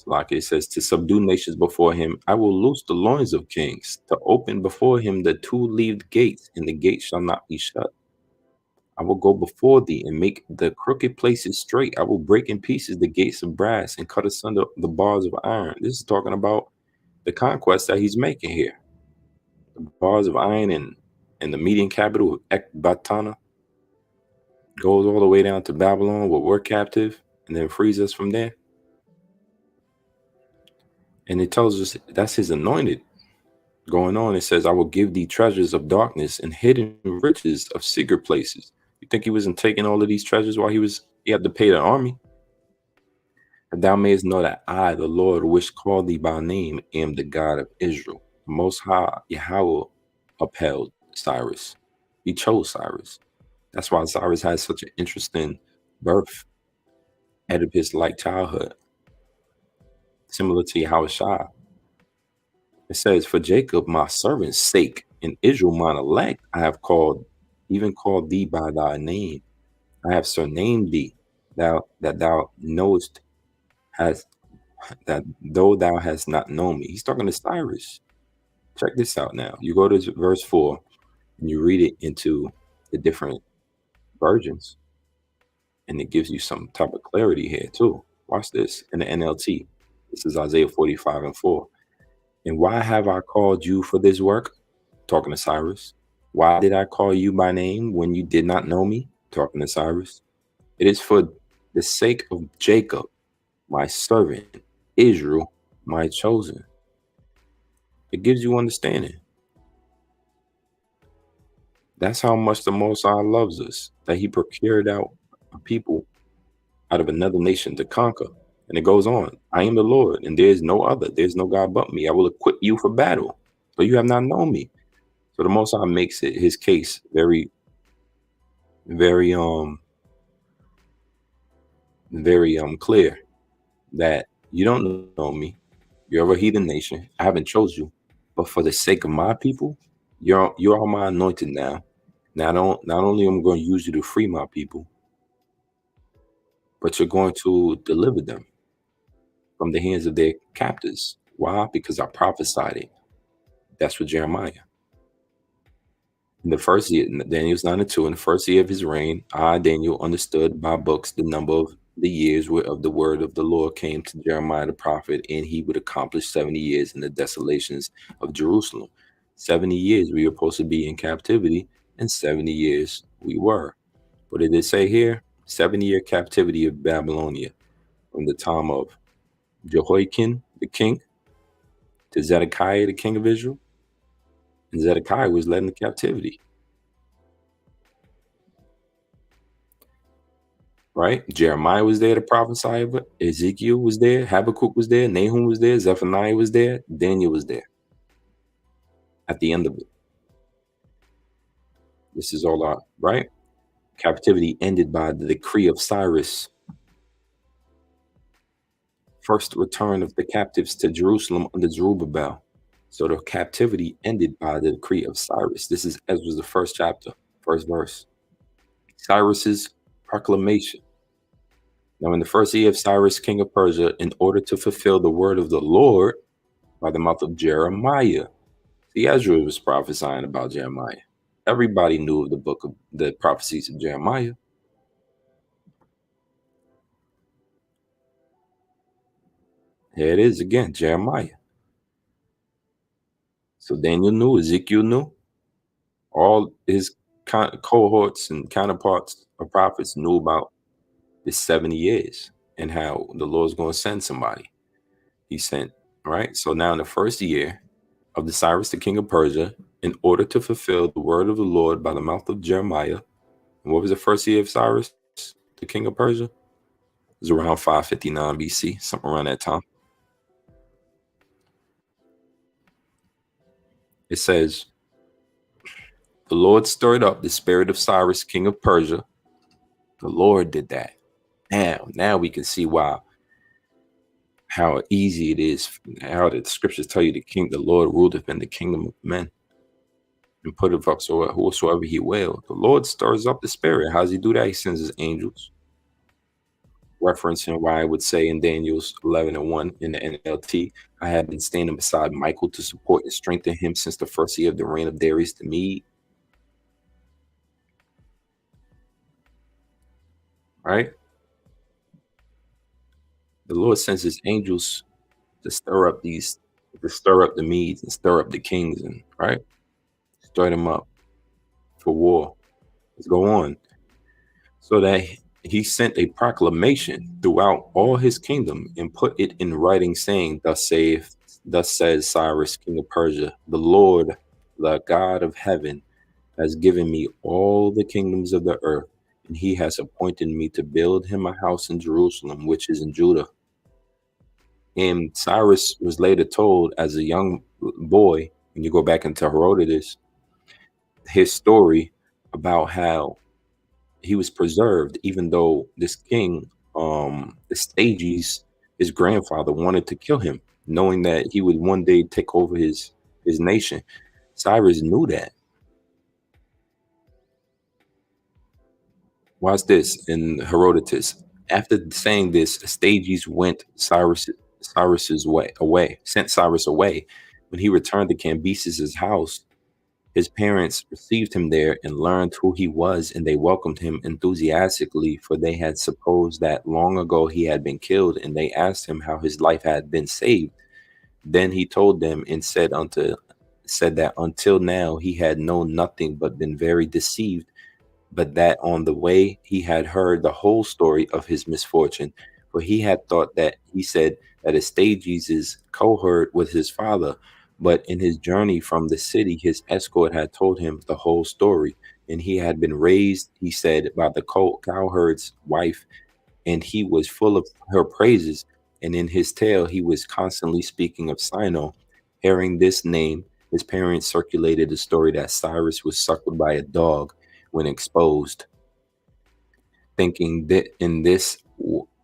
Like it says, to subdue nations before him, I will loose the loins of kings, to open before him the two-leaved gates, and the gate shall not be shut. I will go before thee and make the crooked places straight. I will break in pieces the gates of brass and cut asunder the bars of iron. This is talking about the conquest that he's making here. The bars of iron and the Median capital of Ecbatana goes all the way down to Babylon where we're captive, and then frees us from there. And it tells us that's his anointed. Going on, it says, I will give thee treasures of darkness and hidden riches of secret places. You think he wasn't taking all of these treasures while he had to pay the army? And thou mayest know that I, the Lord, which called thee by name, am the God of Israel. The Most High, Yahweh, upheld Cyrus. He chose Cyrus. That's why Cyrus had such an interesting birth, Oedipus-like childhood, similar to Yahushua. It says, for Jacob, my servant's sake, and Israel, mine elect, I have called thee by thy name. I have surnamed thee, that thou knowest that though thou hast not known me. He's talking to Cyrus. Check this out now. You go to verse 4 and you read it into the different versions, and it gives you some type of clarity here too. Watch this in the NLT. This is Isaiah 45:4. And why have I called you for this work? Talking to Cyrus. Why did I call you by name when you did not know me? Talking to Cyrus. It is for the sake of Jacob, my servant, Israel, my chosen. It gives you understanding. That's how much the Most High loves us, that he procured out a people out of another nation to conquer. And it goes on. I am the Lord, and there is no other. There's no God but me. I will equip you for battle, but you have not known me. So the Most High makes it his case very, very clear that you don't know me. You're of a heathen nation. I haven't chose you, but for the sake of my people, you're my anointed now. Not only am I going to use you to free my people, but you're going to deliver them from the hands of their captors. Why? Because I prophesied it. That's what Jeremiah. In the first year, Daniel's 9:2, in the first year of his reign, I, Daniel, understood by books the number of the years whereof the word of the Lord came to Jeremiah the prophet, and he would accomplish 70 years in the desolations of Jerusalem. 70 years we were supposed to be in captivity, and 70 years we were. What did it say here? 70-year captivity of Babylonia, from the time of Jehoiakim the king to Zedekiah the king of Israel. And Zedekiah was led into captivity. Right? Jeremiah was there to prophesy, but Ezekiel was there, Habakkuk was there, Nahum was there, Zephaniah was there, Daniel was there. At the end of it. This is all out, right? Captivity ended by the decree of Cyrus. First return of the captives to Jerusalem under Zerubbabel. So the captivity ended by the decree of Cyrus. This is Ezra's the first chapter, first verse. Cyrus's proclamation. Now, in the first year of Cyrus, king of Persia, in order to fulfill the word of the Lord by the mouth of Jeremiah. See, Ezra was prophesying about Jeremiah. Everybody knew of the book of the prophecies of Jeremiah. Here it is again, Jeremiah. So Daniel knew, Ezekiel knew, all his cohorts and counterparts of prophets knew about this 70 years and how the Lord's going to send somebody. He sent, right? So now in the first year of the Cyrus, the king of Persia, in order to fulfill the word of the Lord by the mouth of Jeremiah. And what was the first year of Cyrus, the king of Persia? It was around 559 BC, something around that time. It says, the Lord stirred up the spirit of Cyrus, king of Persia. The Lord did that. Now we can see why, how easy it is, how the scriptures tell you the Lord ruleth in the kingdom of men and putteth up whosoever he will. The Lord stirs up the spirit. How does he do that? He sends his angels. Referencing why I would say in Daniel's 11:1 in the NLT, I have been standing beside Michael to support and strengthen him since the first year of the reign of Darius the Mede. Right? The Lord sends his angels to stir up the Medes and stir up the kings and right, stir them up for war. Let's go on. So that he sent a proclamation throughout all his kingdom and put it in writing, saying, thus says Cyrus, king of Persia, the Lord, the God of heaven, has given me all the kingdoms of the earth, and he has appointed me to build him a house in Jerusalem, which is in Judah. And Cyrus was later told as a young boy, when you go back into Herodotus, his story about how he was preserved, even though this king, Astyages, his grandfather, wanted to kill him, knowing that he would one day take over his nation. Cyrus knew that. Watch this in Herodotus. After saying this, Astyages went Cyrus's way away, sent Cyrus away. When he returned to Cambyses' house, his parents received him there and learned who he was, and they welcomed him enthusiastically, for they had supposed that long ago he had been killed, and they asked him how his life had been saved. Then he told them and said that until now he had known nothing but been very deceived, but that on the way he had heard the whole story of his misfortune, for he had thought that he said that Astyages' cohort was his father. But in his journey from the city, his escort had told him the whole story, and he had been raised, he said, by the cowherd's wife, and he was full of her praises. And in his tale, he was constantly speaking of Sino. Hearing this name, his parents circulated the story that Cyrus was suckled by a dog when exposed, thinking that in this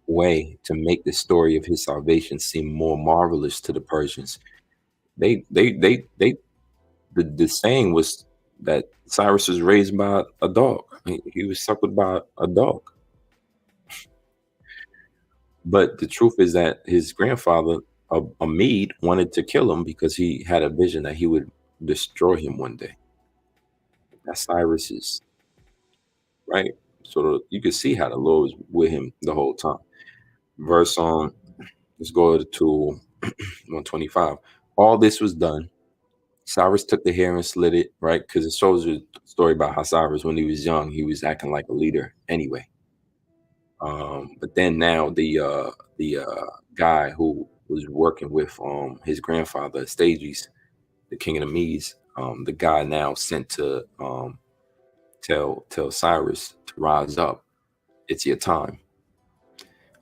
way to make the story of his salvation seem more marvelous to the Persians. The saying was that Cyrus was raised by a dog. He was suckled by a dog. But the truth is that his grandfather, a Mede, wanted to kill him because he had a vision that he would destroy him one day. That's Cyrus's, right? So you can see how the Lord was with him the whole time. Verse on, let's go to 125. All this was done. Cyrus took the hair and slit it, right? Because it shows you a story about how Cyrus, when he was young, he was acting like a leader anyway. But then now the guy who was working with his grandfather, Astyages, the king of the Medes, the guy now sent to tell Cyrus to rise up. It's your time.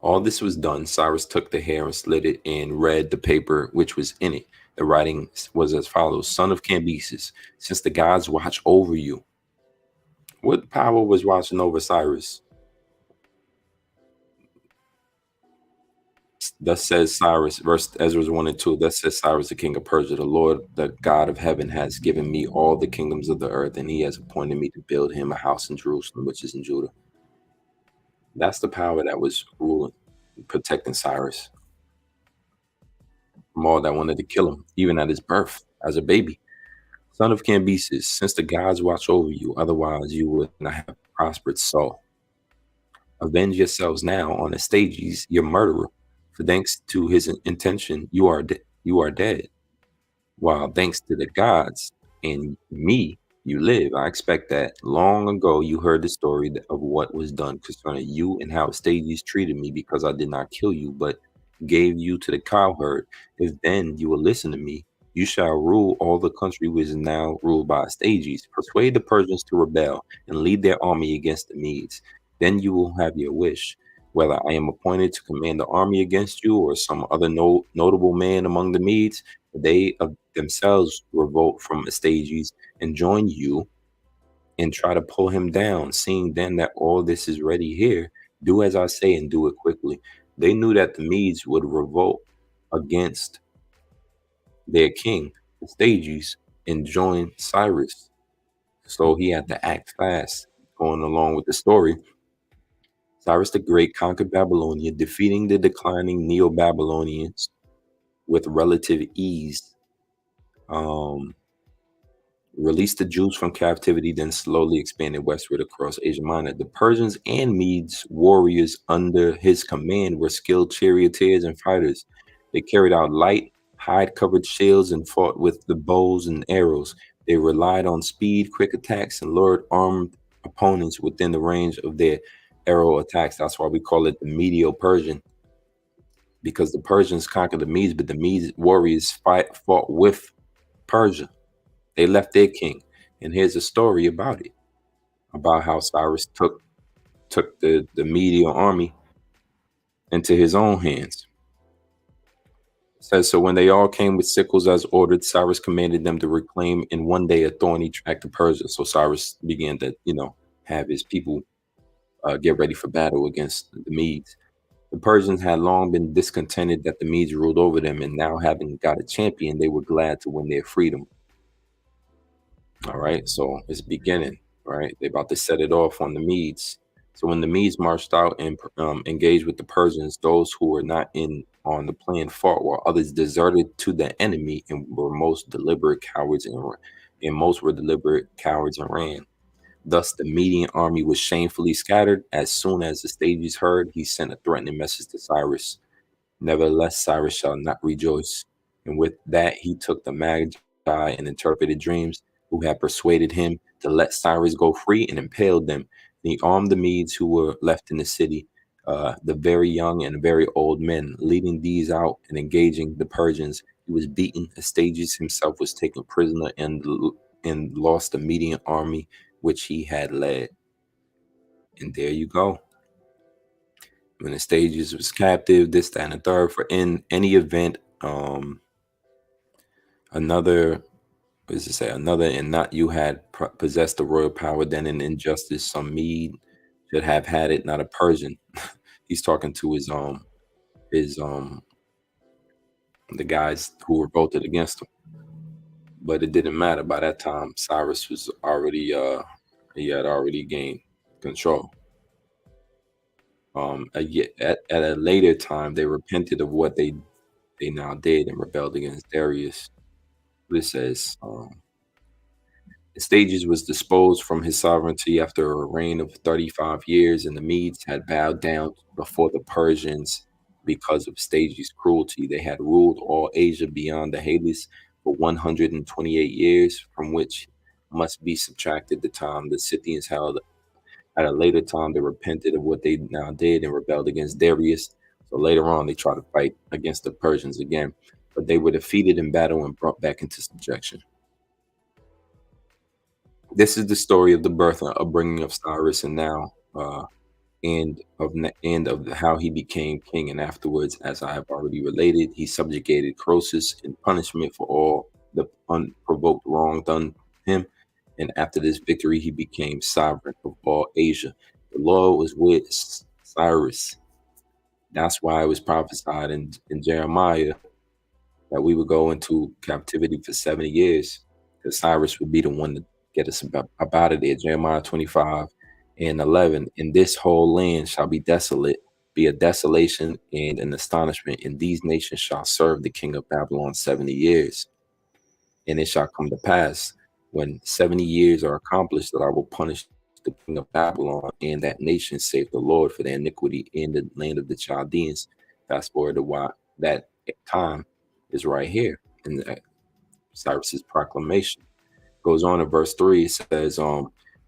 All this was done. Cyrus took the hair and slit it and read the paper which was in it. The writing was as follows: Son of Cambyses, since the gods watch over you. What power was watching over Cyrus? Thus says Cyrus, verse Ezra 1 and 2. Thus says Cyrus, the king of Persia, the Lord, the God of heaven, has given me all the kingdoms of the earth, and he has appointed me to build him a house in Jerusalem, which is in Judah. That's the power that was ruling, protecting Cyrus from all that wanted to kill him, even at his birth as a baby. Son of Cambyses, since the gods watch over you, otherwise you would not have prospered so. Avenge yourselves now on Astyages, your murderer, For thanks to his intention, you are dead. While thanks to the gods and me, you live. I expect that long ago you heard the story of what was done concerning you and how Stades treated me because I did not kill you, but gave you to the cowherd. If then you will listen to me, you shall rule all the country which is now ruled by Stades. Persuade the Persians to rebel and lead their army against the Medes. Then you will have your wish. Whether I am appointed to command the army against you or some other notable man among the Medes, they of themselves revolt from Astyages and join you and try to pull him down. Seeing then that all this is ready here, do as I say and do it quickly. They knew that the Medes would revolt against their king, Astyages, and join Cyrus. So he had to act fast. Going along with the story, Cyrus the Great conquered Babylonia, defeating the declining Neo-Babylonians with relative ease. Released the Jews from captivity, then slowly expanded westward across Asia Minor. The Persians and Medes warriors under his command were skilled charioteers and fighters. They carried out light, hide-covered shields and fought with the bows and arrows. They relied on speed, quick attacks, and lured armed opponents within the range of their arrow attacks. That's why we call it the Medo-Persian, because the Persians conquered the Medes, but the Medes warriors fought with Persia. They left their king. And here's a story about it, about how Cyrus took the Median army into his own hands. It says, so when they all came with sickles as ordered, Cyrus commanded them to reclaim in one day a thorny tract to Persia. So Cyrus began to, have his people get ready for battle against the Medes. The Persians had long been discontented that the Medes ruled over them, and now having got a champion, they were glad to win their freedom. All right, so it's beginning, right? They're about to set it off on the Medes. So when the Medes marched out and engaged with the Persians, those who were not in on the plan fought, while others deserted to the enemy and were most deliberate cowards and most were deliberate cowards and ran. Thus, the Median army was shamefully scattered. As soon as the Astyages heard, he sent a threatening message to Cyrus. Nevertheless, Cyrus shall not rejoice. And with that, he took the Magi and interpreted dreams, who had persuaded him to let Cyrus go free, and impaled them. And he armed the Medes who were left in the city, the very young and very old men, leading these out and engaging the Persians. He was beaten. Astyages himself was taken prisoner and lost the Median army which he had led. And there you go. When Astyages was captive, this, that, and the third, for in any event, another and not you had possessed the royal power, then in injustice some Mede should have had it, not a Persian. He's talking to his the guys who revolted against him. But it didn't matter. By that time, Cyrus was already he had already gained control. At a later time, they repented of what they now did and rebelled against Darius. This says, Astyages was disposed from his sovereignty after a reign of 35 years, and the Medes had bowed down before the Persians because of Astyages' cruelty. They had ruled all Asia beyond the Halys for 128 years, from which must be subtracted the time the Scythians held. At a later time, they repented of what they now did and rebelled against Darius. So later on, they tried to fight against the Persians again, but they were defeated in battle and brought back into subjection. This is the story of the birth and upbringing of Cyrus, and now, and of how he became king. And afterwards, as I have already related, he subjugated Croesus in punishment for all the unprovoked wrong done him. And after this victory, he became sovereign of all Asia. The Lord was with Cyrus. That's why it was prophesied in Jeremiah that we would go into captivity for 70 years, because Cyrus would be the one to get us about it there. Jeremiah 25:11. And this whole land shall be desolate, be a desolation and an astonishment, and these nations shall serve the king of Babylon 70 years. And it shall come to pass, when 70 years are accomplished, that I will punish the king of Babylon and that nation, save the Lord, for their iniquity in the land of the Chaldeans, Fast forward to why that time is right here in Cyrus's proclamation. Goes on in verse 3, says,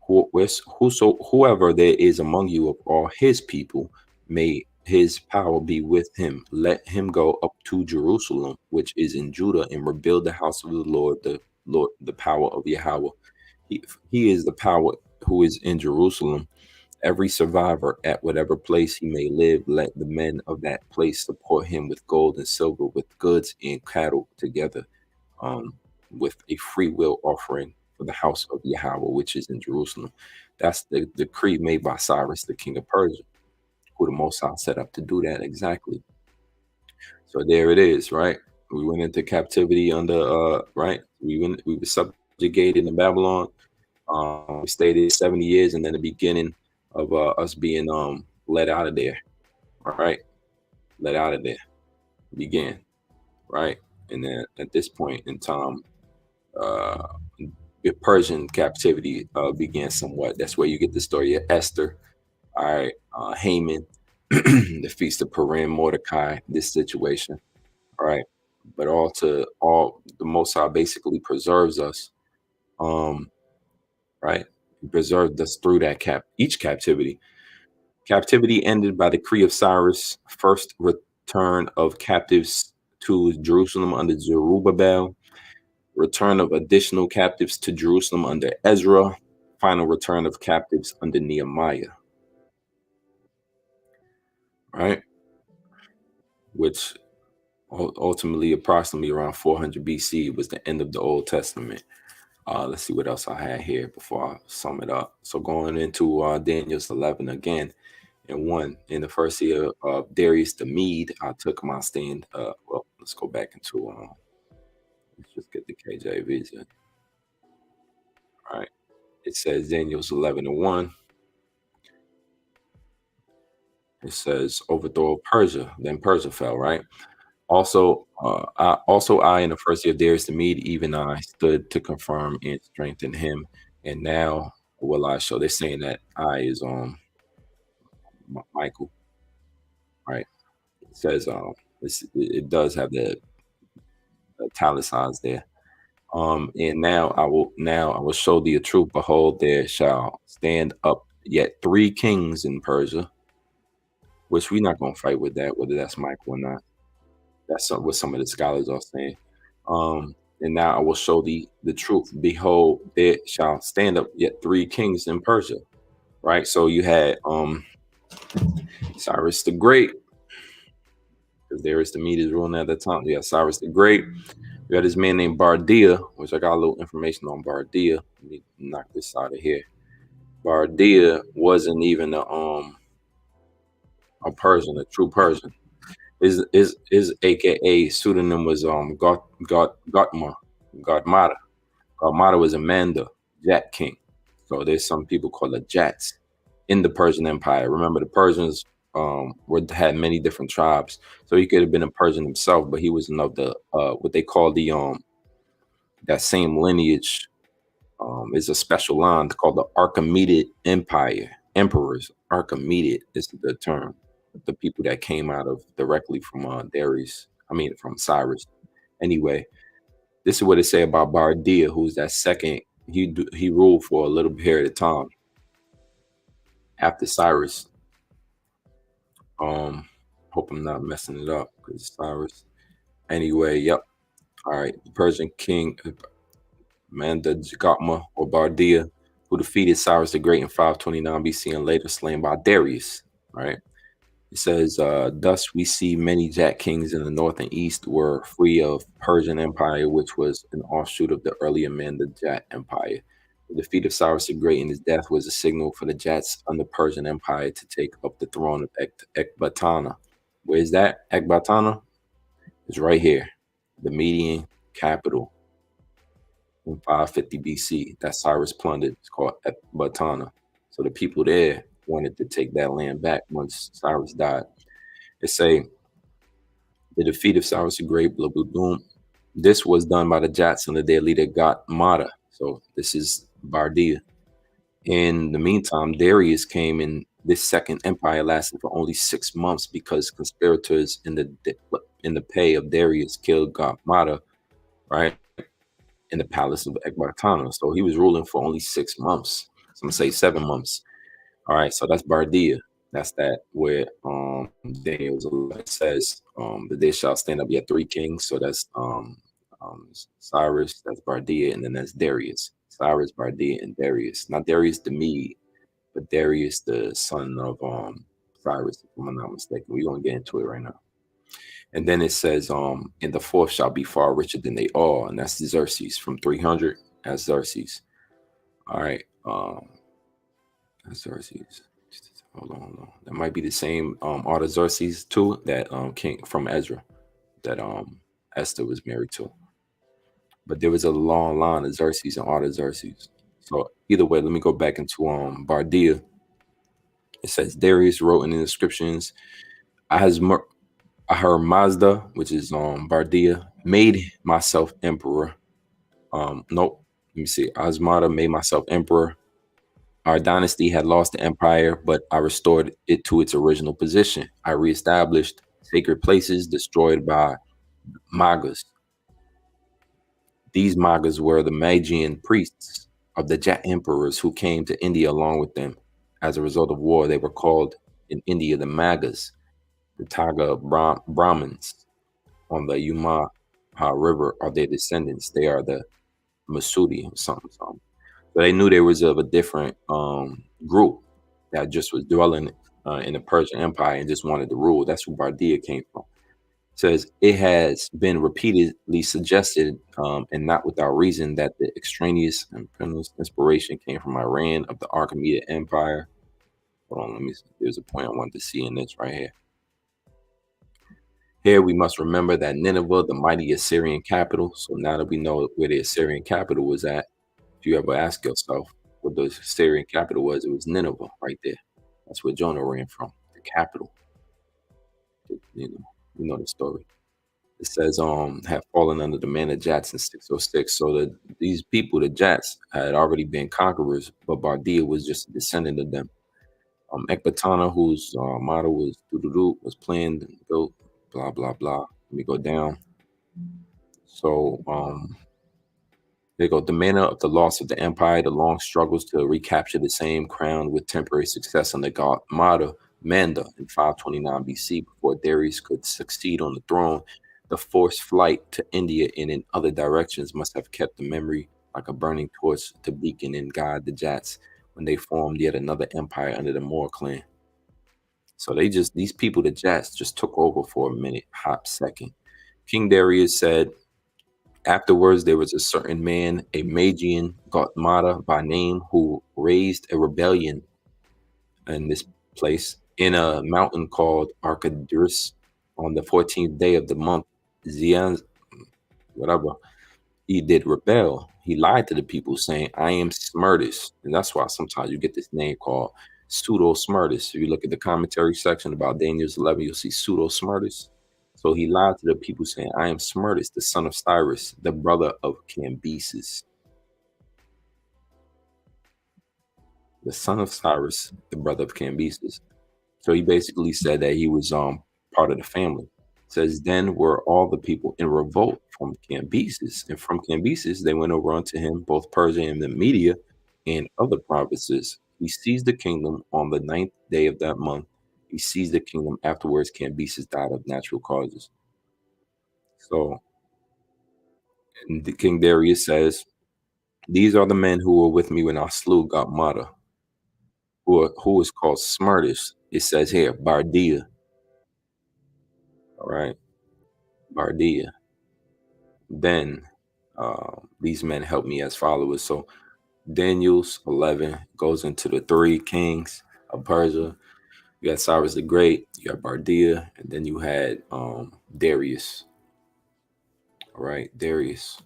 whoever there is among you of all his people, may his power be with him. Let him go up to Jerusalem, which is in Judah, and rebuild the house of the Lord, the power of Yahweh. He is the power who is in Jerusalem. Every survivor at whatever place he may live, let the men of that place support him with gold and silver, with goods and cattle together, with a free will offering for the house of Yahweh, which is in Jerusalem. That's the decree made by Cyrus, the king of Persia, who the Most High set up to do that exactly. So there it is, right? We went into captivity under, right? We were subjugated in Babylon. We stayed there 70 years, and then the beginning of us being let out of there, right? Let out of there began, right? And then at this point in time, the Persian captivity began somewhat. That's where you get the story of Esther, all right, Haman, the Feast of Purim, Mordecai, this situation, all right. But all the Most High basically preserves us, right? He preserved us through that each captivity. Captivity ended by decree of Cyrus, first return of captives to Jerusalem under Zerubbabel, return of additional captives to Jerusalem under Ezra, final return of captives under Nehemiah, right? Which ultimately, approximately around 400 BC, was the end of the Old Testament. Let's see what else I had here before I sum it up. So going into Daniel's 11 again, and 1, in the first year of Darius the Mede, I took my stand. Well, let's go back into, let's just get the KJVs in. All right. It says Daniel's 11:1. It says overthrow of Persia. Then Persia fell, right? Also, I in the first year of Darius the Mede, even I stood to confirm and strengthen him. And now will I show. They're saying that I is Michael, right? It says it does have the italicized there. And now I will show thee a truth. Behold, there shall stand up yet 3 kings in Persia, which we're not gonna fight with that, whether that's Michael or not. That's what some of the scholars are saying. And now I will show thee the truth. Behold, there shall stand up yet 3 kings in Persia. Right. So you had Cyrus the Great, because Darius the Mede is ruling at the time. You had Cyrus the Great. You had this man named Bardiya, which I got a little information on Bardiya. Let me knock this out of here. Bardiya wasn't even a Persian, a true Persian. His AKA pseudonym was Gaumata. Gaumata was Amanda, Jat king. So there's some people called the Jats in the Persian Empire. Remember, the Persians had many different tribes. So he could have been a Persian himself, but he was of the what they call the that same lineage. Is a special line called the Archimedes Empire. Emperors. Archimedes is the term. The people that came out of directly from Darius. From Cyrus. Anyway, this is what it say about Bardiya, who's that second. He ruled for a little period of time after Cyrus. Hope I'm not messing it up because Cyrus. Anyway, yep. All right, the Persian king Manda Gatma or Bardiya, who defeated Cyrus the Great in 529 BC and later slain by Darius. Right. It says, thus we see many Jat kings in the north and east were free of Persian Empire, which was an offshoot of the earlier Manda Jat Empire. The defeat of Cyrus the Great and his death was a signal for the Jats under Persian Empire to take up the throne of Ecbatana. Where is that? Ecbatana is right here, the Median capital in 550 BC that Cyrus plundered. It's called Ecbatana. So the people there wanted to take that land back once Cyrus died. It say the defeat of Cyrus the Great, blah, blah, boom. This was done by the Jats under their leader Gaumata. So this is Bardiya. In the meantime, Darius came in This second empire lasted for only 6 months because conspirators in the pay of Darius killed Gaumata, right, in the palace of Ecbatana. So he was ruling for only 6 months. Some say 7 months. All right, so that's Bardiya. That's that where Daniel's 11 says that they shall stand up yet three kings. So that's Cyrus, that's Bardiya, and then that's Darius. Cyrus, Bardiya, and Darius. Not Darius the Mede, but Darius the son of Cyrus, if I'm not mistaken. We're gonna get into it right now. And then it says, and the fourth shall be far richer than they all, and that's Xerxes from 300. That's Xerxes. All right. Xerxes. Hold on. That might be the same Artaxerxes too that came from Ezra that Esther was married to. But there was a long line of Xerxes and Artaxerxes. So either way, let me go back into Bardiya. It says Darius wrote in the inscriptions, Ahura which is Bardiya, made myself emperor. Nope. Let me see. Asmata made myself emperor. Our dynasty had lost the empire, but I restored it to its original position. I reestablished sacred places destroyed by Magas. These Magas were the Magian priests of the Jat emperors who came to India along with them. As a result of war, they were called in India the Magas, the Taga Brahmins on the Yuma River are their descendants. They are the Masudi or something. So they knew there was of a different group that just was dwelling in the Persian Empire and just wanted to rule. That's where Bardiya came from. It says it has been repeatedly suggested, and not without reason, that the extraneous and inspiration came from Iran of the Archaemenid Empire. Hold on, let me see. There's a point I wanted to see in this right here. Here we must remember that Nineveh, the mighty Assyrian capital. So now that we know where the Assyrian capital was at, if you ever ask yourself what the Assyrian capital was, it was Nineveh right there. That's where Jonah ran from, the capital. You know the story. It says have fallen under the man of Jats in 606. So that these people, the Jats, had already been conquerors, but Bardiya was just a descendant of them. Ecbatana, whose motto was was planned and built, blah blah blah. Let me go down. So there you go. The manner of the loss of the empire, the long struggles to recapture the same crown with temporary success under Gaumata Manda in 529 BC before Darius could succeed on the throne. The forced flight to India and in other directions must have kept the memory like a burning torch to beacon and guide the Jats when they formed yet another empire under the Moor clan. So these people, the Jats, just took over for a minute, hot second. King Darius said, afterwards, there was a certain man, a Magian, Gaumata by name, who raised a rebellion in this place in a mountain called Arcadurus on the 14th day of the month, Zian, whatever. He did rebel. He lied to the people saying, I am Smardis. And that's why sometimes you get this name called Pseudo-Smardis. If you look at the commentary section about Daniel's 11, you'll see Pseudo-Smardis. So he lied to the people saying, I am Smardis, the son of Cyrus, the brother of Cambyses. The son of Cyrus, the brother of Cambyses. So he basically said that he was part of the family. It says, then were all the people in revolt from Cambyses. And from Cambyses, they went over unto him, both Persia and the Media and other provinces. He seized the kingdom on the 9th day of that month. He seized the kingdom. Afterwards, Cambyses died of natural causes. So the King Darius says, these are the men who were with me when I slew Gaumata, who is called Smardis. It says here, Bardiya. All right, Bardiya. Then these men helped me as followers. So Daniel's 11 goes into the three kings of Persia. You got Cyrus the Great, you got Bardiya, and then you had Darius. All right, Darius.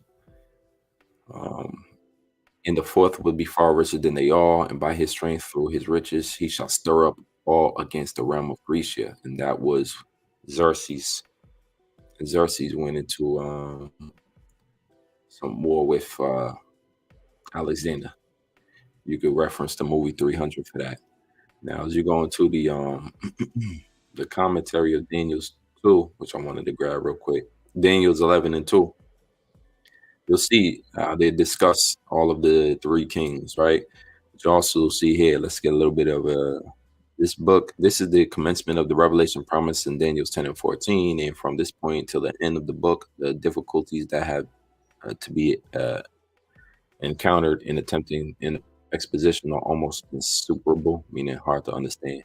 And the fourth would be far richer than they all, and by his strength through his riches, he shall stir up all against the realm of Grecia. And that was Xerxes. And Xerxes went into some war with Alexander. You could reference the movie 300 for that. Now, as you go into the the commentary of Daniel's 2, which I wanted to grab real quick, Daniel's 11 and 2, you'll see they discuss all of the three kings, right? But you also see here, let's get a little bit of this book. This is the commencement of the revelation promise in Daniel's 10 and 14. And from this point till the end of the book, the difficulties that have to be encountered in attempting an exposition are almost insuperable, meaning hard to understand.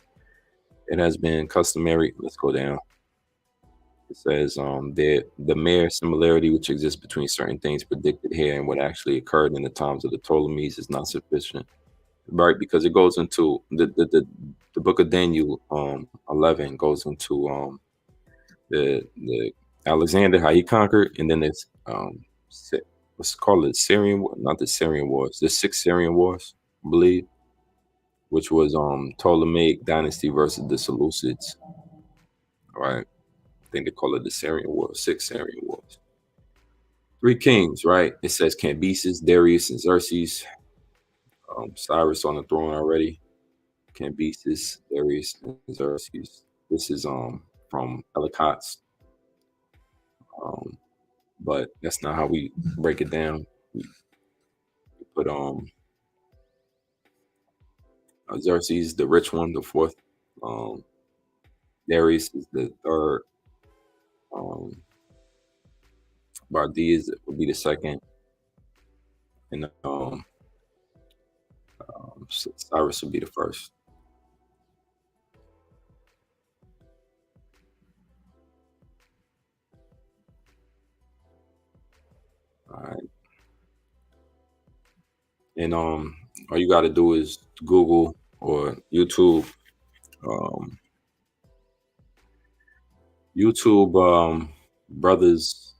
It has been customary. Let's go down. It says the mere similarity which exists between certain things predicted here and what actually occurred in the times of the Ptolemies is not sufficient, right? Because it goes into the book of Daniel 11 goes into the Alexander, how he conquered, and then it's what's called the Syrian War, not the Syrian Wars, the six Syrian Wars, I believe, which was Ptolemaic dynasty versus the Seleucids, right? I think they call it the Syrian War, six Syrian Wars. Three kings, right? It says Cambyses, Darius, and Xerxes. Cyrus on the throne already. Cambyses, Darius, and Xerxes. This is from Ellicott's. But that's not how we break it down. We put Xerxes, the rich one, the fourth. Darius is the third. Bardiya would be the second, and Cyrus would be the first. All right, and all you got to do is Google or YouTube. YouTube brothers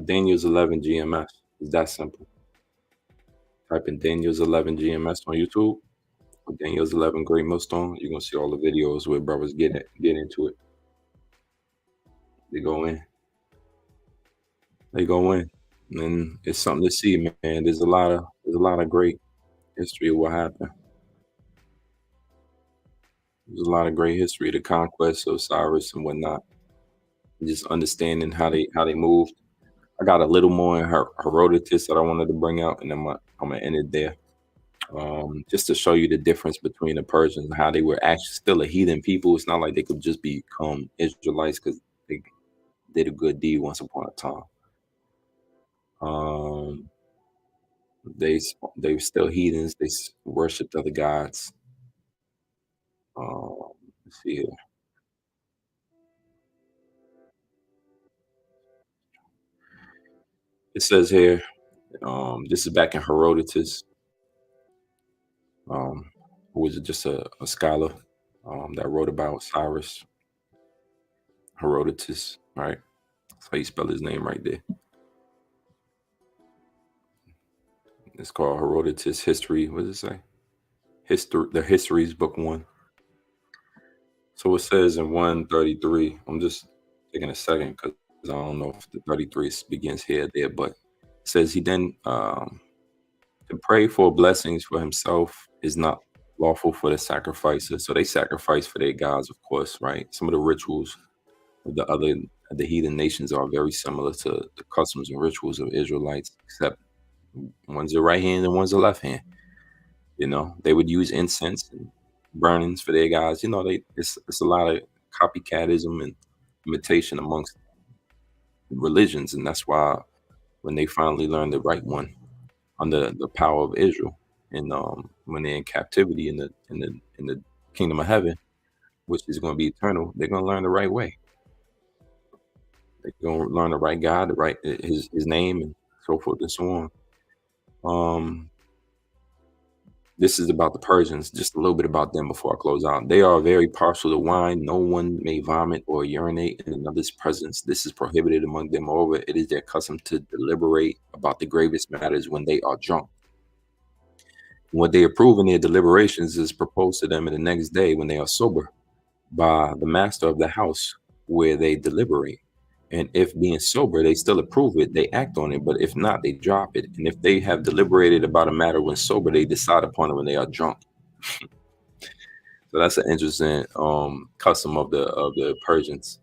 Daniel's 11 GMS. It's that simple. Type in Daniel's 11 GMS on YouTube or Daniel's 11 Great Millstone. You're gonna see all the videos where brothers get into it. They go in. And it's something to see, man. There's a lot of great history of what happened. There's a lot of great history of the conquest of Cyrus and whatnot. Just understanding how they moved. I got a little more in Herodotus that I wanted to bring out, and I'm gonna end it there. Just to show you the difference between the Persians and how they were actually still a heathen people. It's not like they could just become Israelites because they did a good deed once upon a time. They were still heathens. They worshipped other gods. Let's see here. It says here, this is back in Herodotus, who was just a scholar that wrote about Cyrus. Herodotus, right? That's how you spell his name right there. It's called Herodotus History. What does it say? The Histories, Book 1. So it says in 133, I'm just taking a second because I don't know if the 33 begins here or there, but it says he then to pray for blessings for himself is not lawful for the sacrifices. So they sacrifice for their gods, of course, right? Some of the rituals of the heathen nations are very similar to the customs and rituals of Israelites, except one's the right hand and one's the left hand. You know, they would use incense and burnings for their gods. You know, it's a lot of copycatism and imitation amongst religions, and that's why when they finally learn the right one under the power of Israel, and when they're in captivity in the kingdom of heaven, which is going to be eternal, they're going to learn the right way. They're going to learn the right God, the right his name, and so forth and so on. This is about the Persians, just a little bit about them before I close out. They are very partial to wine. No one may vomit or urinate in another's presence. This is prohibited among them. Moreover, it is their custom to deliberate about the gravest matters when they are drunk. What they approve in their deliberations is proposed to them in the next day when they are sober by the master of the house where they deliberate. And if being sober, they still approve it, they act on it. But if not, they drop it. And if they have deliberated about a matter when sober, they decide upon it when they are drunk. So that's an interesting custom of the Persians.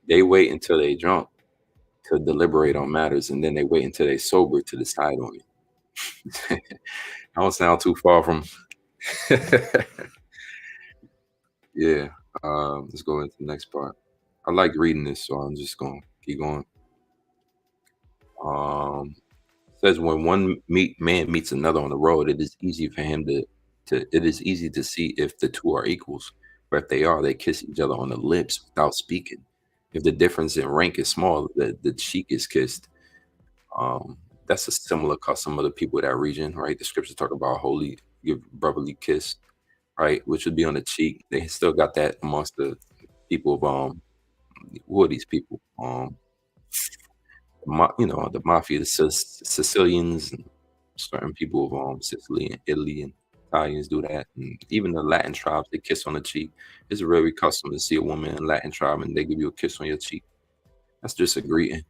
They wait until they drunk to deliberate on matters, and then they wait until they sober to decide on it. I don't sound too far from. Yeah. Let's go into the next part. I like reading this, so I'm just gonna keep going. Um, says when man meets another on the road, it is easy for him to it is easy to see if the two are equals. But if they are, they kiss each other on the lips without speaking. If the difference in rank is small, the cheek is kissed. Um, that's a similar custom of the people of that region, right? The scriptures talk about holy, give brotherly kiss, right? Which would be on the cheek. They still got that amongst the people of who are these people? The mafia, the Sicilians, and certain people of Sicily and Italy and Italians do that, and even the Latin tribes they kiss on the cheek. It's very custom to see a woman in Latin tribe and they give you a kiss on your cheek. That's just a greeting,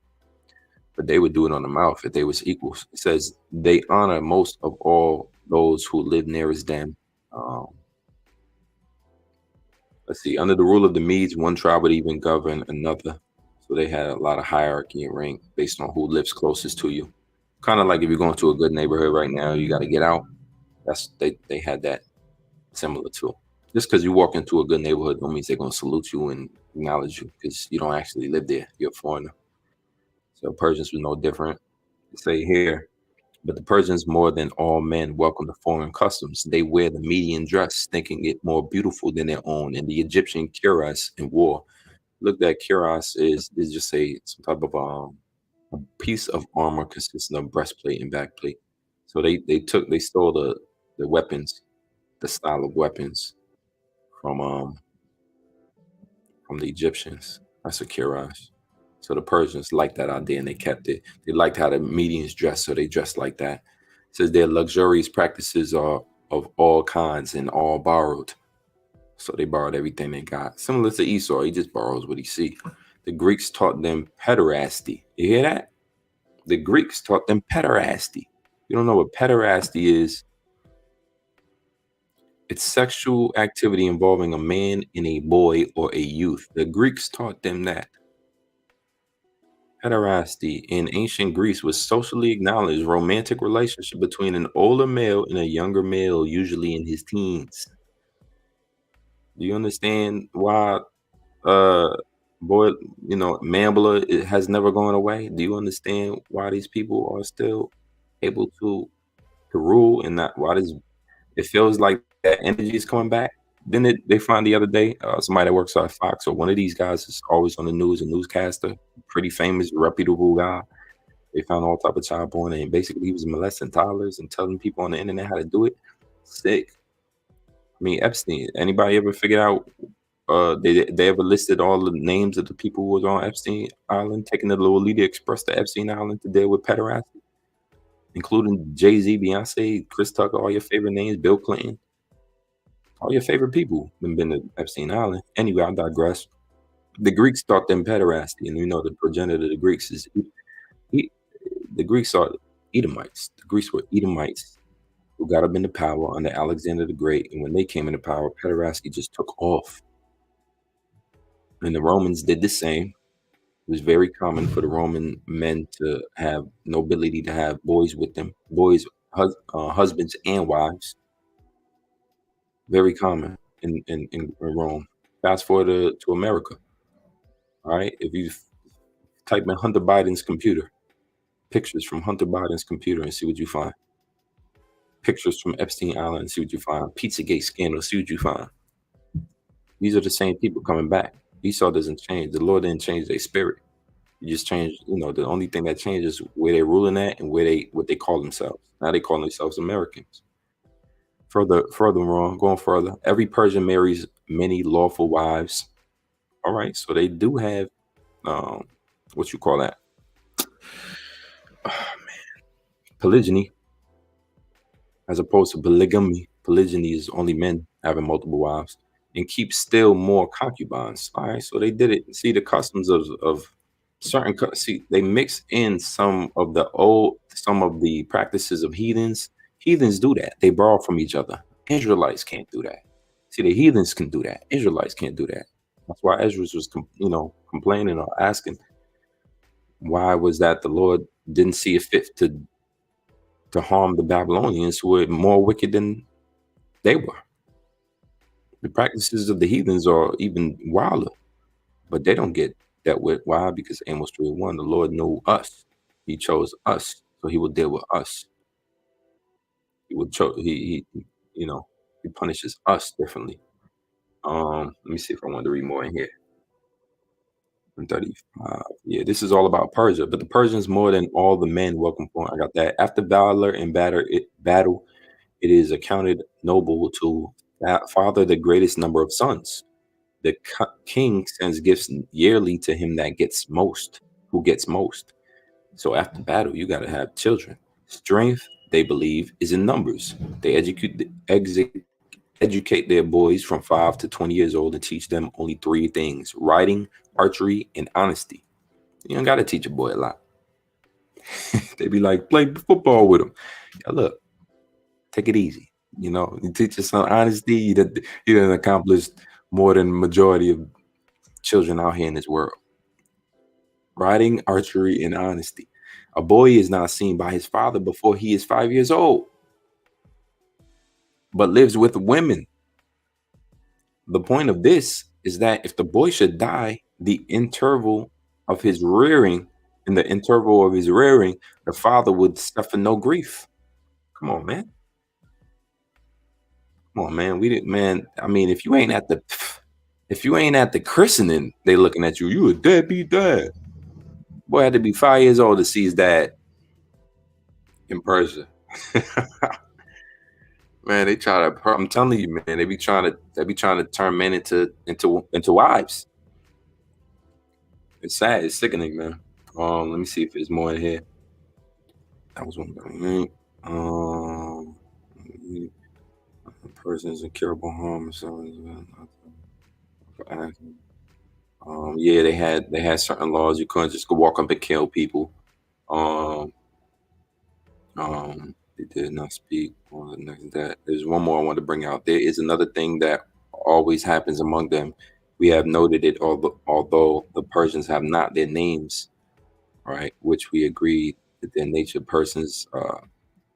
but they would do it on the mouth if they was equals. It says they honor most of all those who live nearest them. Um, let's see, under the rule of the Medes, one tribe would even govern another. So they had a lot of hierarchy and rank based on who lives closest to you. Kind of like if you're going to a good neighborhood right now, you got to get out. That's they had that similar too. Just because you walk into a good neighborhood don't mean they're going to salute you and acknowledge you because you don't actually live there. You're a foreigner. So Persians were no different. They say here, but the Persians more than all men welcome the foreign customs. They wear the Median dress, thinking it more beautiful than their own. And the Egyptian cuirass in war. Look, that cuirass is just some type of a piece of armor consisting of breastplate and backplate. So they stole the weapons, the style of weapons from the Egyptians. That's a cuirass. So the Persians liked that idea and they kept it. They liked how the Medians dressed, so they dressed like that. It says their luxurious practices are of all kinds and all borrowed. So they borrowed everything they got. Similar to Esau, he just borrows what he see. The Greeks taught them pederasty. You hear that? The Greeks taught them pederasty. You don't know what pederasty is? It's sexual activity involving a man and a boy or a youth. The Greeks taught them that. Pederasty in ancient Greece was socially acknowledged romantic relationship between an older male and a younger male, usually in his teens. Do you understand why uh boy, Mambla it has never gone away? Do you understand why these people are still able to rule and not why this it feels like that energy is coming back? Then they find the other day somebody that works at Fox or one of these guys is always on the news, a newscaster, pretty famous, reputable guy. They found all type of child porn and basically he was molesting toddlers and telling people on the internet how to do it. Sick. I mean, Epstein. Anybody ever figured out? They ever listed all the names of the people who was on Epstein Island, taking the Lolita Express to Epstein Island to deal with pederasty, including Jay-Z, Beyonce, Chris Tucker, all your favorite names, Bill Clinton, all your favorite people been to Epstein Island. Anyway, I digress. The Greeks taught them pederasty, and the progenitor of the Greeks is E- the Greeks are Edomites. The Greeks were Edomites who got up into power under Alexander the Great, and when they came into power, pederasty just took off. And the Romans did the same. It was very common for the Roman men to have nobility to have boys with them, husbands and wives. Very common in Rome. Fast forward to America. All right, if you type in Hunter Biden's computer, pictures from Hunter Biden's computer, and see what you find. Pictures from Epstein Island, see what you find. Pizzagate scandal, see what you find. These are the same people coming back. Esau doesn't change. The Lord didn't change their spirit. You just change, the only thing that changes where they're ruling at and what they call themselves. Now they call themselves Americans. Further wrong, going further, every Persian marries many lawful wives. All right, so they do have what you call that? Polygyny, as opposed to polygamy. Polygyny is only men having multiple wives and keep still more concubines. All right, so they did it. See the customs of certain they mix in some of the practices of heathens. Heathens do that. They borrow from each other. Israelites can't do that. See, the heathens can do that. Israelites can't do that. That's why Ezra was, complaining or asking, why was that the Lord didn't see it fit to harm the Babylonians, who were more wicked than they were. The practices of the heathens are even wilder, but they don't get dealt with. Why? Because Amos 3:1, the Lord knew us. He chose us, so he will deal with us. He will he punishes us differently. Let me see if I want to read more in here. 35. Yeah, this is all about Persia, but the Persians more than all the men welcome for. I got that. After valor and battle, it is accounted noble to father the greatest number of sons. The king sends gifts yearly to him that gets most, who gets most. So after battle, you got to have children. Strength, they believe, is in numbers. They educate their boys from 5 to 20 years old and teach them only 3 things: writing, archery, and honesty. You don't got to teach a boy a lot. They be like, play football with him. Yeah, look, take it easy. You teach your son honesty, you done accomplished more than the majority of children out here in this world. Writing, archery, and honesty. A boy is not seen by his father before he is 5 years old, but lives with women. The point of this is that if the boy should die, in the interval of his rearing, the father would suffer no grief. Come on, man. Come on, man. We didn't, man. I mean, if you ain't at the christening, they looking at you. You a deadbeat dad. Boy had to be 5 years old to see his dad in Persia. Man, they try to. I'm telling you, man. They be trying to turn men into wives. It's sad. It's sickening, man. Let me see if there's more in here. That was one thing. Persons incurable harm. Yeah, they had certain laws. You couldn't just go walk up and kill people. They did not speak on the next that. There's one more I want to bring out. There is another thing that always happens among them. We have noted it, although the Persians have not their names, right? Which we agreed that their nature persons,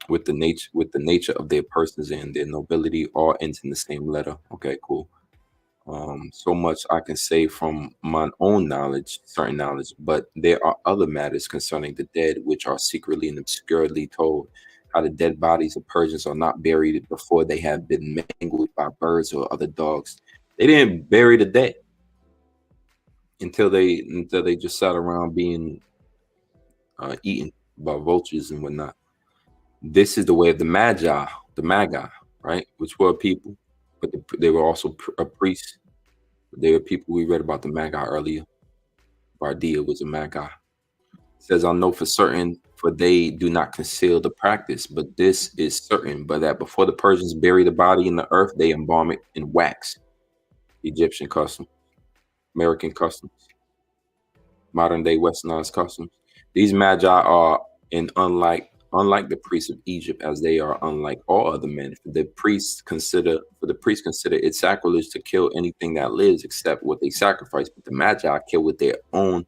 with the nature of their persons and their nobility, all ends in the same letter. Okay, cool. So much I can say from my own knowledge, certain knowledge, but there are other matters concerning the dead which are secretly and obscurely told. How the dead bodies of Persians are not buried before they have been mangled by birds or other dogs. They didn't bury the dead until they just sat around being eaten by vultures and whatnot. This is the way of the Magi, right? Which were people, but they were also a priest. They were people. We read about the Magi earlier. Bardiya was a Magi. It says, I know for certain, for they do not conceal the practice, but this is certain, but that before the Persians bury the body in the earth, they embalm it in wax. Egyptian custom, American customs, modern day westernized customs. These Magi are unlike the priests of Egypt, as they are unlike all other men. For the priests consider it sacrilege to kill anything that lives except what they sacrifice. But the Magi kill with their own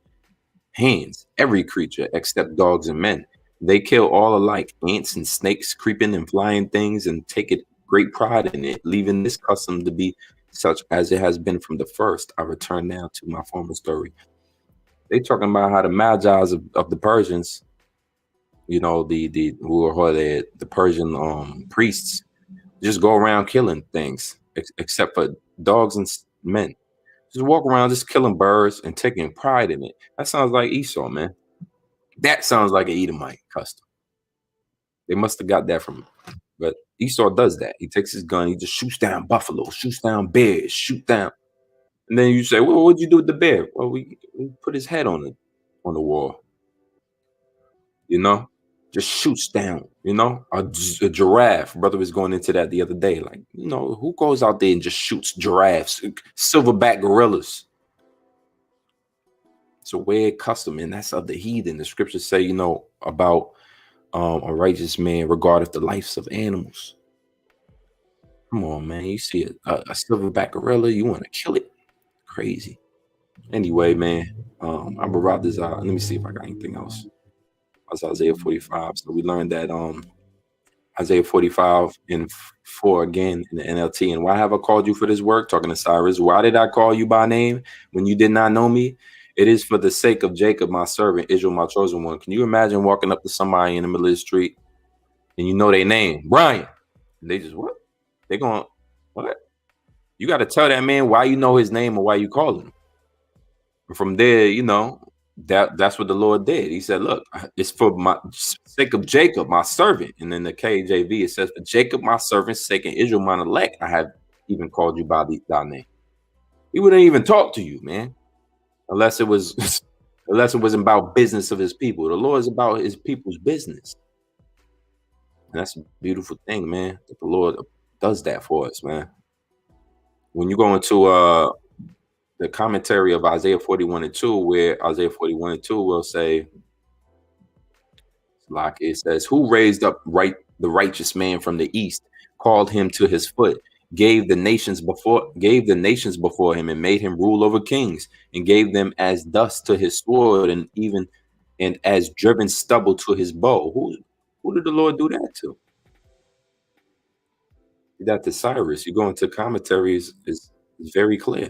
hands every creature except dogs and men. They kill all alike, ants and snakes, creeping and flying things, and take it great pride in it, leaving this custom to be such as it has been from the first. I return now to my former story. They talking about how the Magi's of the Persians, the who are the Persian priests, just go around killing things except for dogs and men. Just walk around just killing birds and taking pride in it. That sounds like Esau, man. That sounds like an Edomite custom. They must have got that from him. But Esau does that. He takes his gun, he just shoots down buffalo, shoots down bears, shoot down. And then you say, well, what'd you do with the bear? Well, we put his head on the wall. Just shoots down, a giraffe. Brother was going into that the other day. Like, who goes out there and just shoots giraffes, silverback gorillas? It's a weird custom, and that's of the heathen. The scriptures say, about a righteous man regardeth the lives of animals. Come on, man. You see a silverback gorilla, you want to kill it? Crazy. Anyway, man. I brought this out. Let me see if I got anything else. That's Isaiah 45. So we learned that Isaiah 45 and 4 again in the NLT. And why have I called you for this work? Talking to Cyrus. Why did I call you by name when you did not know me? It is for the sake of Jacob, my servant, Israel, my chosen one. Can you imagine walking up to somebody in the middle of the street and you know their name, Brian? And they just, what? They going, what? You got to tell that man why you know his name or why you call him. And from there, that's what the Lord did. He said, look, it's for my sake of Jacob, my servant. And in the KJV, it says, for Jacob, my servant's sake, and Israel, mine elect, I have even called you by thy name. He wouldn't even talk to you, man, unless it was about business of his people. The Lord is about his people's business. And that's a beautiful thing, man, that the Lord does that for us, man. When you go into the commentary of Isaiah 41 and 2, where Isaiah 41 and 2 will say, like it says, who raised up the righteous man from the east, called him to his foot, gave the nations before him, and made him rule over kings, and gave them as dust to his sword, and as driven stubble to his bow. Who did the Lord do that to? He did that to Cyrus. You go into commentaries, is very clear.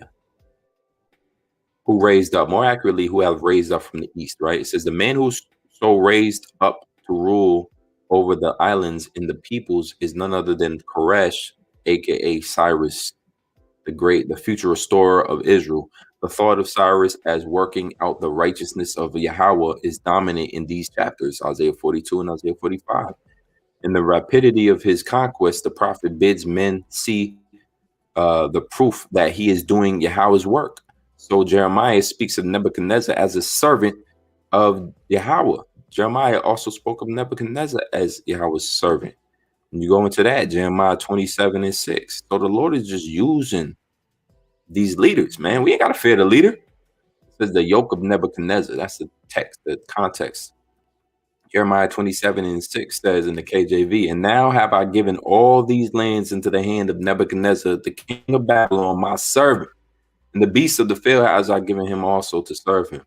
Who raised up, more accurately, who have raised up from the east, right? It says the man who's so raised up to rule over the islands and the peoples is none other than Koresh, aka Cyrus, the future restorer of Israel. The thought of Cyrus as working out the righteousness of Yahweh is dominant in these chapters, Isaiah 42 and Isaiah 45. In the rapidity of his conquest, the prophet bids men see the proof that he is doing Yahweh's work. So Jeremiah speaks of Nebuchadnezzar as a servant of Yahweh. Jeremiah also spoke of Nebuchadnezzar as Yahweh's servant. And you go into that, Jeremiah 27 and 6. So the Lord is just using these leaders, man. We ain't got to fear the leader. It says the yoke of Nebuchadnezzar. That's the text, the context. Jeremiah 27 and 6 says in the KJV, and now have I given all these lands into the hand of Nebuchadnezzar, the king of Babylon, my servant. And the beasts of the field has I given him also to serve him.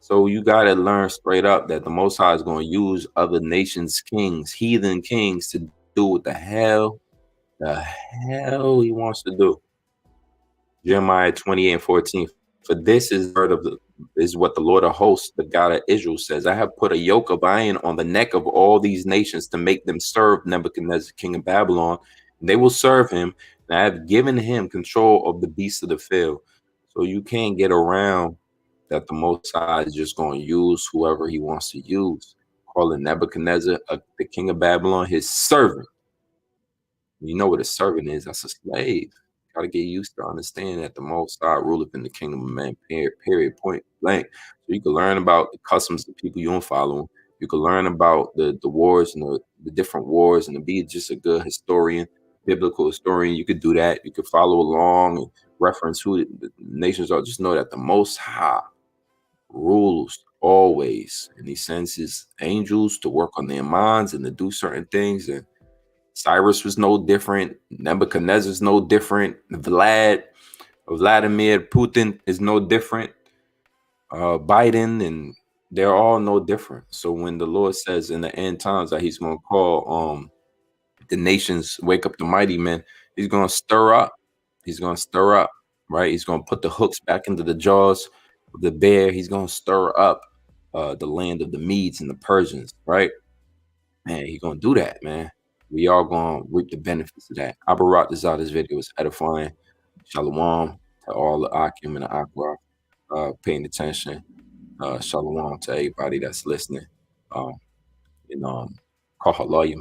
So you got to learn straight up that the Most High is going to use other nations' kings, heathen kings, to do what the hell he wants to do. Jeremiah 28 and 14. For this is what the Lord of hosts, the God of Israel, says. I have put a yoke of iron on the neck of all these nations to make them serve Nebuchadnezzar, king of Babylon. And they will serve him. And I have given him control of the beasts of the field. So you can't get around that the Most High is just going to use whoever he wants to use. Calling Nebuchadnezzar, the king of Babylon, his servant. You know what a servant is? That's a slave. Got to get used to understanding that the Most High ruleth in the kingdom of man, period, point blank. So you can learn about the customs of people you don't follow. You can learn about the wars and the different wars, and to be just a good historian, biblical historian. You could do that. You could follow along and reference who the nations are. Just know that the Most High rules always, and he sends his angels to work on their minds and to do certain things. And Cyrus was no different. Nebuchadnezzar's no different. Vladimir Putin is no different. Biden, and they're all no different. So when the Lord says in the end times that he's going to call the nations, wake up the mighty men, he's going to stir up. He's going to stir up, right? He's going to put the hooks back into the jaws of the bear. He's going to stir up the land of the Medes and the Persians, right? Man, he's going to do that, man. We all going to reap the benefits of that. I brought this out. This video is edifying. Shalom to all the Akim and the Aqua paying attention. Shalom to everybody that's listening. Kahalayim,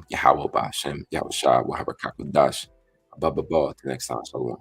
Yahweh Ba'ashem, Yahweh Shai, Wahabakakadash. Abba, till next time. Shalom.